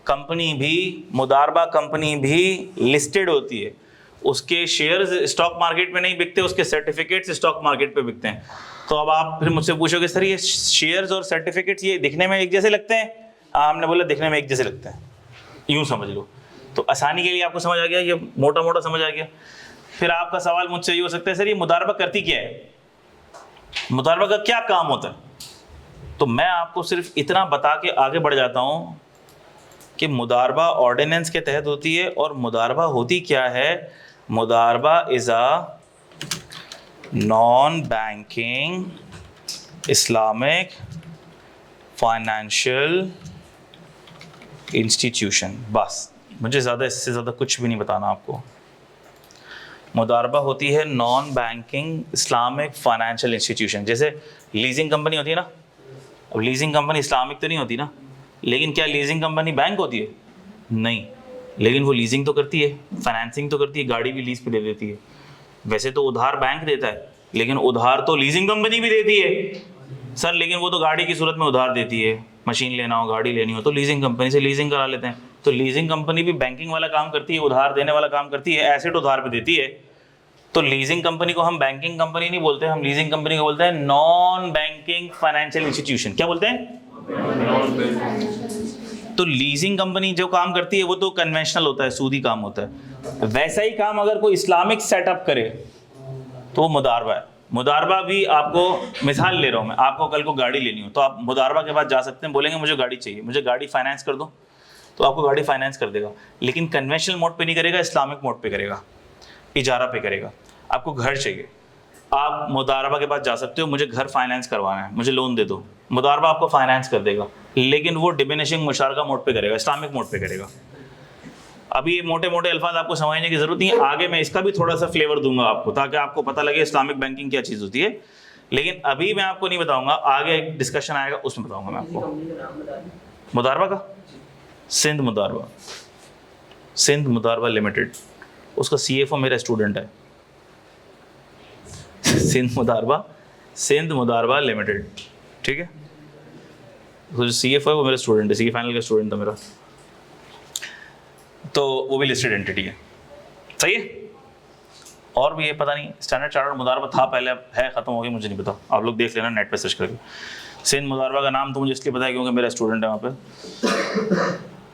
Speaker 1: कंपनी भी लिस्टेड होती है। उसके शेयर्स स्टॉक मार्केट में नहीं बिकते, उसके सर्टिफिकेट्स स्टॉक मार्केट पे बिकते हैं। तो अब आप फिर मुझसे पूछोगे सर ये शेयर्स और सर्टिफिकेट्स ये दिखने में एक जैसे लगते हैं? हमने बोला दिखने में एक जैसे लगते हैं, यूं समझ लो। तो आसानी के लिए आपको समझ आ गया, ये मोटा मोटा समझ आ गया। फिर आपका सवाल मुझसे ये हो सकता है सर ये मुदारबा करती क्या है? मुदारबा का क्या काम होता है? तो मैं आपको सिर्फ इतना बता के आगे बढ़ जाता हूं कि मुदारबा ऑर्डिनेंस के तहत होती है। और मुदारबा होती क्या है? मुदारबा is a non banking Islamic financial institution. बस मुझे ज़्यादा इससे ज़्यादा कुछ भी नहीं बताना आपको। मुदारबा होती है non banking Islamic financial institution. जैसे लीजिंग कंपनी होती है ना, अब लीजिंग कंपनी इस्लामिक तो नहीं होती ना, लेकिन क्या लीजिंग कंपनी बैंक होती है? नहीं, लेकिन वो लीजिंग तो करती है, फाइनेंसिंग तो करती है, गाड़ी भी लीज पे दे देती है। वैसे तो उधार बैंक देता है, लेकिन उधार तो लीजिंग कंपनी भी देती है सर, लेकिन वो तो गाड़ी की सूरत में उधार देती है। मशीन लेना हो, गाड़ी लेनी हो तो लीजिंग कंपनी से लीजिंग करा लेते हैं। तो लीजिंग कंपनी भी बैंकिंग वाला काम करती है, उधार देने वाला काम करती है, एसेट उधार पे देती है। तो लीजिंग कंपनी को हम बैंकिंग कंपनी नहीं बोलते, हम लीजिंग कंपनी को बोलते हैं नॉन बैंकिंग फाइनेंशियल इंस्टीट्यूशन। क्या बोलते हैं? तो लीजिंग कंपनी जो काम करती है वो तो कन्वेंशनल होता है, सूदी काम होता है। वैसा ही काम अगर कोई इस्लामिक सेटअप करे तो वो मुदारबा है। मुदारबा भी आपको, मिसाल ले रहा हूँ मैं, आपको कल को गाड़ी लेनी हो तो आप मुदारबा के बाद जा सकते हैं, बोलेंगे मुझे गाड़ी चाहिए, मुझे गाड़ी फाइनेंस कर दो, तो आपको गाड़ी फाइनेंस कर देगा, लेकिन कन्वेंशनल मोड पे नहीं करेगा, इस्लामिक मोड पे करेगा, इजारा पे करेगा। आपको घर चाहिए, आप मुदारबा के पास जा सकते हो, मुझे घर फाइनेंस करवाना है, मुझे लोन दे दो, मुदारबा आपको फाइनेंस कर देगा, लेकिन वो डिमिनिशिंग मुशारका मोड पे करेगा, इस्लामिक मोड पे करेगा। अभी ये मोटे मोटे अल्फाज आपको समझने की जरूरत नहीं है, आगे मैं इसका भी थोड़ा सा फ्लेवर दूंगा आपको, ताकि आपको पता लगे इस्लामिक बैंकिंग क्या चीज़ होती है। लेकिन अभी मैं आपको नहीं बताऊंगा, आगे एक डिस्कशन आएगा उसमें बताऊंगा मैं आपको। मुदारबा का सिंध मुदारबा, सिंध मुदारबा लिमिटेड, उसका CFO मेरा स्टूडेंट है। सिंध मुदारबा लिमिटेड, ठीक है। तो जो CFO है वो मेरा स्टूडेंट है, CA फाइनल का स्टूडेंट था मेरा, तो वो भी लिस्टेड एंटिटी है, सही है। और भी ये पता नहीं स्टैंडर्ड चार्टर्ड मुदारबा था पहले, अब है ख़त्म हो गया, मुझे नहीं पता, आप लोग देख लेना नेट पे सर्च करके। सिंध मुदारबा का नाम तो मुझे इसलिए पता है क्योंकि मेरा स्टूडेंट है वहाँ पे।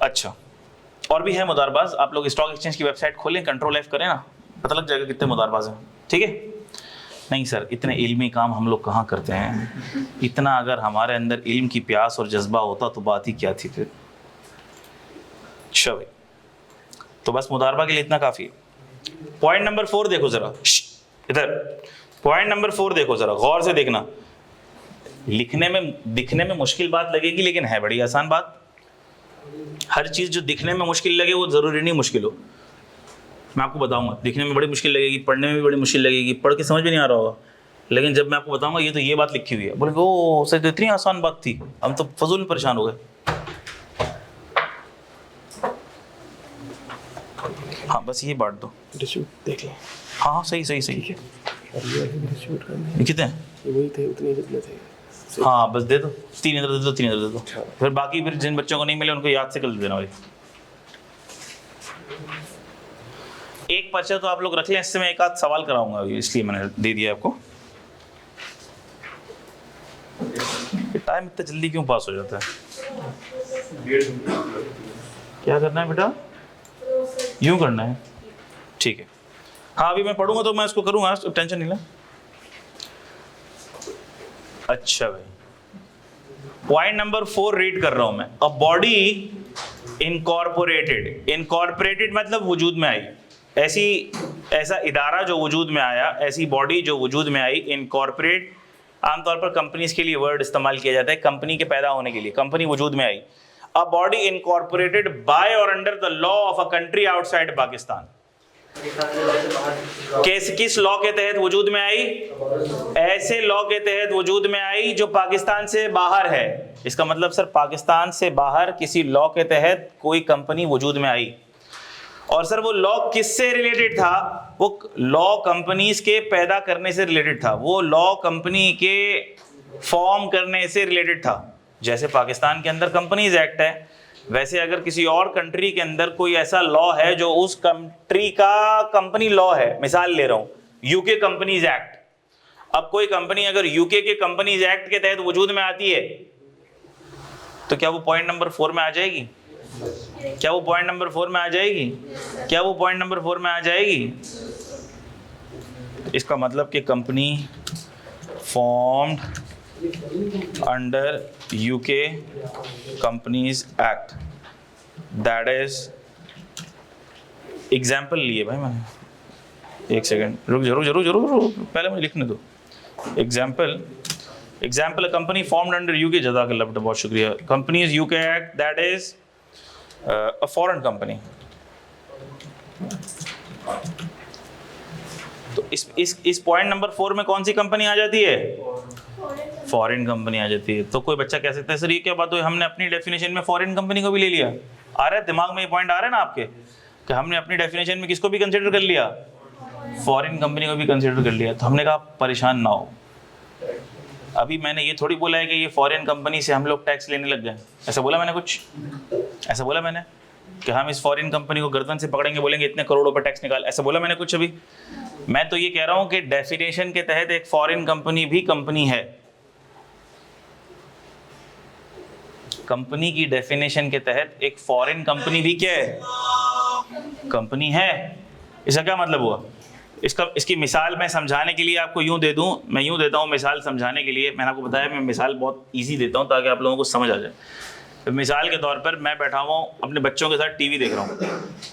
Speaker 1: अच्छा, और भी है मुदारबाज, आप लोग स्टॉक एक्सचेंज की वेबसाइट खोलें, कंट्रोल F करें ना, पता लग जाएगा कितने मुदारबाज हैं, ठीक है। नहीं सर, इतने इल्मी काम हम लोग कहाँ करते हैं, इतना अगर हमारे अंदर इल्म की प्यास और जज्बा होता तो बात ही क्या थी फिर। अच्छा भाई, तो बस मुदारबा के लिए इतना काफ़ी है। पॉइंट नंबर 4 देखो ज़रा, इधर पॉइंट नंबर 4 देखो ज़रा, गौर से देखना। लिखने में दिखने में मुश्किल बात लगेगी, लेकिन है बड़ी आसान बात। हर चीज़ जो दिखने में मुश्किल लगे वो ज़रूरी नहीं मुश्किल हो। मैं आपको बताऊंगा, दिखने में बड़ी मुश्किल लगेगी, पढ़ने में भी बड़ी मुश्किल लगेगी, पढ़ के समझ भी नहीं आ रहा होगा, लेकिन जब मैं आपको बताऊंगा ये तो ये बात लिखी हुई है, बोलेंगे ओ सर तो इतनी आसान बात थी, हम तो फजूल में परेशान हो गए। हाँ बस ये बांट दो,
Speaker 3: देख लें।
Speaker 1: हाँ सही सही सही है। कितने हैं?
Speaker 3: वही थे, उतने जितने थे।
Speaker 1: हाँ बस दे दो, 3 इधर दे दो, 3 इधर दे दो, फिर बाकी फिर जिन बच्चों को नहीं मिले उनको याद से कर देना भाई। एक पर्चा तो आप लोग रख लें, इससे मैं एक आध सवाल कराऊंगा, इसलिए मैंने दे दिया आपको। टाइम इतना जल्दी क्यों पास हो जाता है? क्या करना है बेटा? यूं करना है, ठीक है। हाँ अभी मैं पढ़ूंगा तो मैं इसको करूंगा, टेंशन नहीं ले। अच्छा भाई, पॉइंट नंबर 4 रीड कर रहा हूं मैं। अ बॉडी इनकॉर्पोरेटेड, इनकॉर्पोरेटेड मतलब वजूद में आई, ऐसा इदारा जो वजूद में आया, ऐसी बॉडी जो वजूद में आई। इनकॉर्पोरेट आमतौर पर कंपनीज के लिए वर्ड इस्तेमाल किया जाता है, कंपनी के पैदा होने के लिए, कंपनी वजूद में आई। अ बॉडी इनकॉर्पोरेटेड बाय और under the law of a country outside Pakistan. किस लॉ के तहत वजूद में आई? ऐसे लॉ के तहत वजूद में आई जो पाकिस्तान से बाहर है। इसका मतलब सर पाकिस्तान से बाहर किसी लॉ के तहत कोई कंपनी वजूद में आई, और सर वो लॉ किससे रिलेटेड था? वो लॉ कंपनीज के पैदा करने से रिलेटेड था, वो लॉ कंपनी के फॉर्म करने से रिलेटेड था। जैसे पाकिस्तान के अंदर कंपनीज एक्ट है, वैसे अगर किसी और कंट्री के अंदर कोई ऐसा लॉ है जो उस कंट्री का कंपनी लॉ है, मिसाल ले रहा हूं यूके कंपनीज एक्ट। अब कोई कंपनी अगर यूके के कंपनीज एक्ट के तहत वजूद में आती है तो क्या वो पॉइंट नंबर 4 में आ जाएगी? क्या वो पॉइंट नंबर 4 में आ जाएगी? क्या वो पॉइंट नंबर 4 में आ जाएगी? इसका मतलब कि company formed under UK companies act, that is example लिए भाई मैंने, एक सेकेंड रुक, जरूर पहले मुझे लिखने दो। Example a company formed under UK, जज़ाकल्लाह बेटा बहुत शुक्रिया। Company is UK act, that is a foreign company, इस पॉइंट नंबर 4 में कौन सी कंपनी आ जाती है? फॉरेन कंपनी आ जाती है। तो कोई बच्चा कह सकता है सर ये क्या बात हुई, हमने अपनी डेफिनेशन में फॉरेन कंपनी को भी ले लिया। आ रहा है दिमाग में ये पॉइंट आ रहा है ना आपके, कि हमने अपनी डेफिनेशन में किसको भी कंसिडर कर लिया? फॉरेन कंपनी को भी कंसिडर कर लिया। तो हमने कहा परेशान ना हो, अभी मैंने ये थोड़ी बोला है कि ये फॉरेन कंपनी से हम लोग टैक्स लेने लग गए। ऐसा बोला मैंने कुछ? ऐसा बोला मैंने कि हम इस फॉरेन कंपनी को गर्दन से पकड़ेंगे, बोलेंगे इतने करोड़ों पर टैक्स निकाल? ऐसा बोला मैंने कुछ अभी? मैं तो ये कह रहा हूं कि डेफिनेशन के तहत एक फॉरेन कंपनी भी कंपनी है। कंपनी की डेफिनेशन के तहत एक फॉरेन कंपनी भी क्या है? कंपनी है। इसका क्या मतलब हुआ? इसकी मिसाल मैं समझाने के लिए आपको यूं दे दूं, मैं यूं देता हूं मिसाल समझाने के लिए। मैंने आपको बताया मैं मिसाल बहुत इजी देता हूं ताकि आप लोगों को समझ आ जाए। तो मिसाल के तौर पर मैं बैठा हुआ हूं अपने बच्चों के साथ टीवी देख रहा हूं।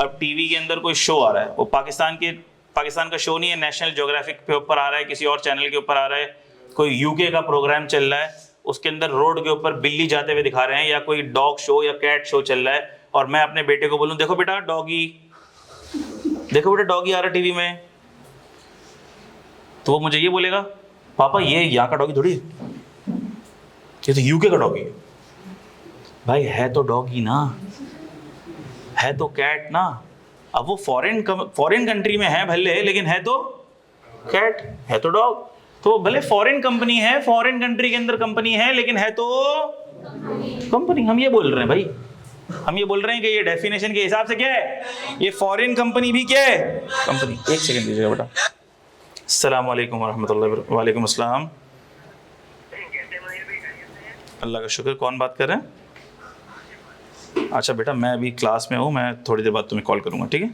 Speaker 1: अब टीवी के अंदर कोई शो आ रहा है, वो पाकिस्तान का शो नहीं है, नेशनल ज्योग्राफिक के ऊपर आ रहा है, किसी और चैनल के ऊपर आ रहा है, कोई यूके का प्रोग्राम चल रहा है, उसके अंदर रोड के ऊपर बिल्ली जाते हुए दिखा रहे हैं, या कोई डॉग शो या कैट शो चल रहा है, और मैं अपने बेटे को बोलूं देखो बेटा डॉगी, देखो बेटा डॉगी आ रहा है टीवी में, तो वो मुझे ये बोलेगा पापा ये यहाँ का डॉगी थोड़ी, ये तो यूके का डॉगी है। भाई है तो डॉगी ना, है तो कैट ना। अब वो फॉरेन कंट्री में है भले, लेकिन है तो कैट, है तो डॉग। तो भले फॉरेन कंपनी है, फॉरेन कंट्री के अंदर कंपनी है, लेकिन है तो कंपनी। हम ये बोल रहे हैं भाई, हम ये बोल रहे हैं कि ये डेफिनेशन के हिसाब से क्या है, ये फॉरेन कंपनी भी क्या है? कंपनी। एक सेकंड दीजिएगा बेटा। अस्सलाम वालेकुम वरहमतुल्लाहि। वालेकुम अस्सलाम। अल्लाह का शुक्र। कौन बात कर रहे हैं? अच्छा बेटा मैं अभी क्लास में हूँ, मैं थोड़ी देर बाद तुम्हें कॉल करूँगा, ठीक है?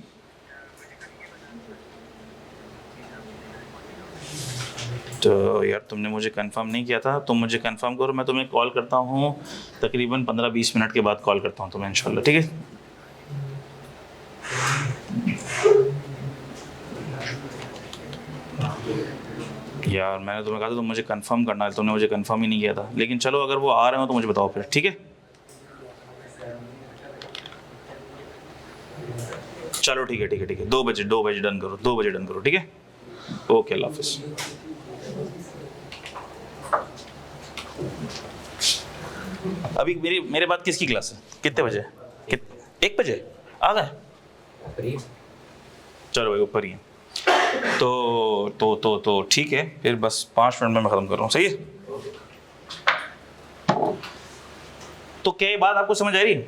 Speaker 1: तो यार तुमने मुझे कंफर्म नहीं किया था, तुम मुझे कंफर्म करो, मैं तुम्हें कॉल करता हूँ तकरीबन 15-20 मिनट के बाद कॉल करता हूँ तुम्हें इंशाल्लाह, ठीक है? यार मैंने तुम्हें कहा था तुम मुझे कंफर्म करना है, तुमने मुझे कंफर्म ही नहीं किया था। लेकिन चलो अगर वो आ रहे हो तो मुझे बताओ फिर, ठीक है? चलो ठीक है ठीक है ठीक है, 2 बजे डन करो, 2 बजे डन करो, ठीक है? ओके अल्लाह हाफिज़। अभी मेरे बाद किसकी क्लास है? कितने बजे? 1 बजे आ गए? चलो भाई ऊपर ही है। तो ठीक है फिर, बस 5 मिनट में मैं ख़त्म कर रहा हूँ, सही है? तो क्या ये बात आपको समझ आ रही है?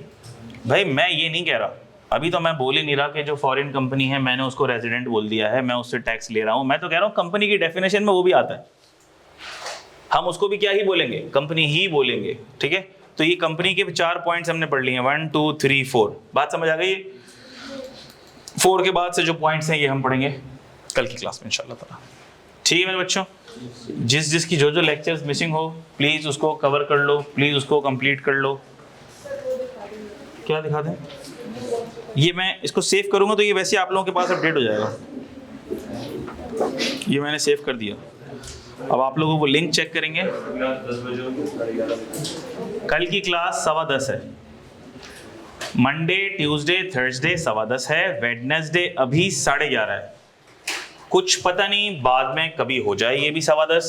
Speaker 1: भाई मैं ये नहीं कह रहा, अभी तो मैं बोल ही नहीं रहा कि जो फॉरेन कंपनी है मैंने उसको रेजिडेंट बोल दिया है, मैं उससे टैक्स ले रहा हूँ। मैं तो कह रहा हूँ कंपनी की डेफिनेशन में वो भी आता है, हम उसको भी क्या ही बोलेंगे? कंपनी ही बोलेंगे, ठीक है? तो ये कंपनी के 4 पॉइंट्स हमने पढ़ लिए हैं, 1 2 3 4। बात समझ आ गई? 4 के बाद से जो पॉइंट्स हैं ये हम पढ़ेंगे कल की क्लास में इंशाल्लाह ताला, ठीक है मेरे बच्चों? जिसकी जो लेक्चर्स मिसिंग हो प्लीज़ उसको कवर कर लो, प्लीज़ उसको कंप्लीट कर लो। क्या दिखा दें? ये मैं इसको सेव करूंगा तो ये वैसे आप लोगों के पास अपडेट हो जाएगा। ये मैंने सेव कर दिया। अब आप लोगों को लिंक चेक करेंगे। कल की क्लास 10:15 है, मंडे ट्यूसडे थर्सडे 10:15 है, वेडनेसडे अभी 11:30 है। कुछ पता नहीं बाद में कभी हो जाए ये भी 10:15,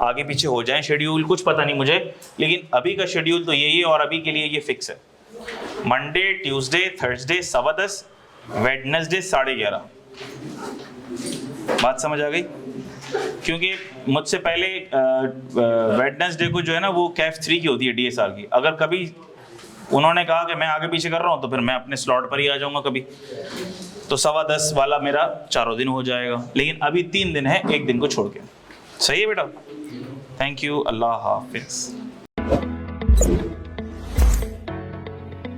Speaker 1: आगे पीछे हो जाए शेड्यूल, कुछ पता नहीं मुझे, लेकिन अभी का शेड्यूल तो यही है और अभी के लिए ये फिक्स है। Monday Tuesday Thursday 10:15, Wednesday 11:30। बात समझ आ गई? क्योंकि मुझसे पहले वेडनेसडे को जो है ना वो कैफ 3 की होती है DSR की। अगर कभी उन्होंने कहा कि मैं आगे पीछे कर रहा हूँ तो फिर मैं अपने स्लॉट पर ही आ जाऊँगा कभी, तो 10:15 वाला मेरा 4 दिन हो जाएगा। लेकिन अभी 3 दिन है, 1 दिन को छोड़ के। सही है बेटा? थैंक यू, अल्लाह हाफिज़।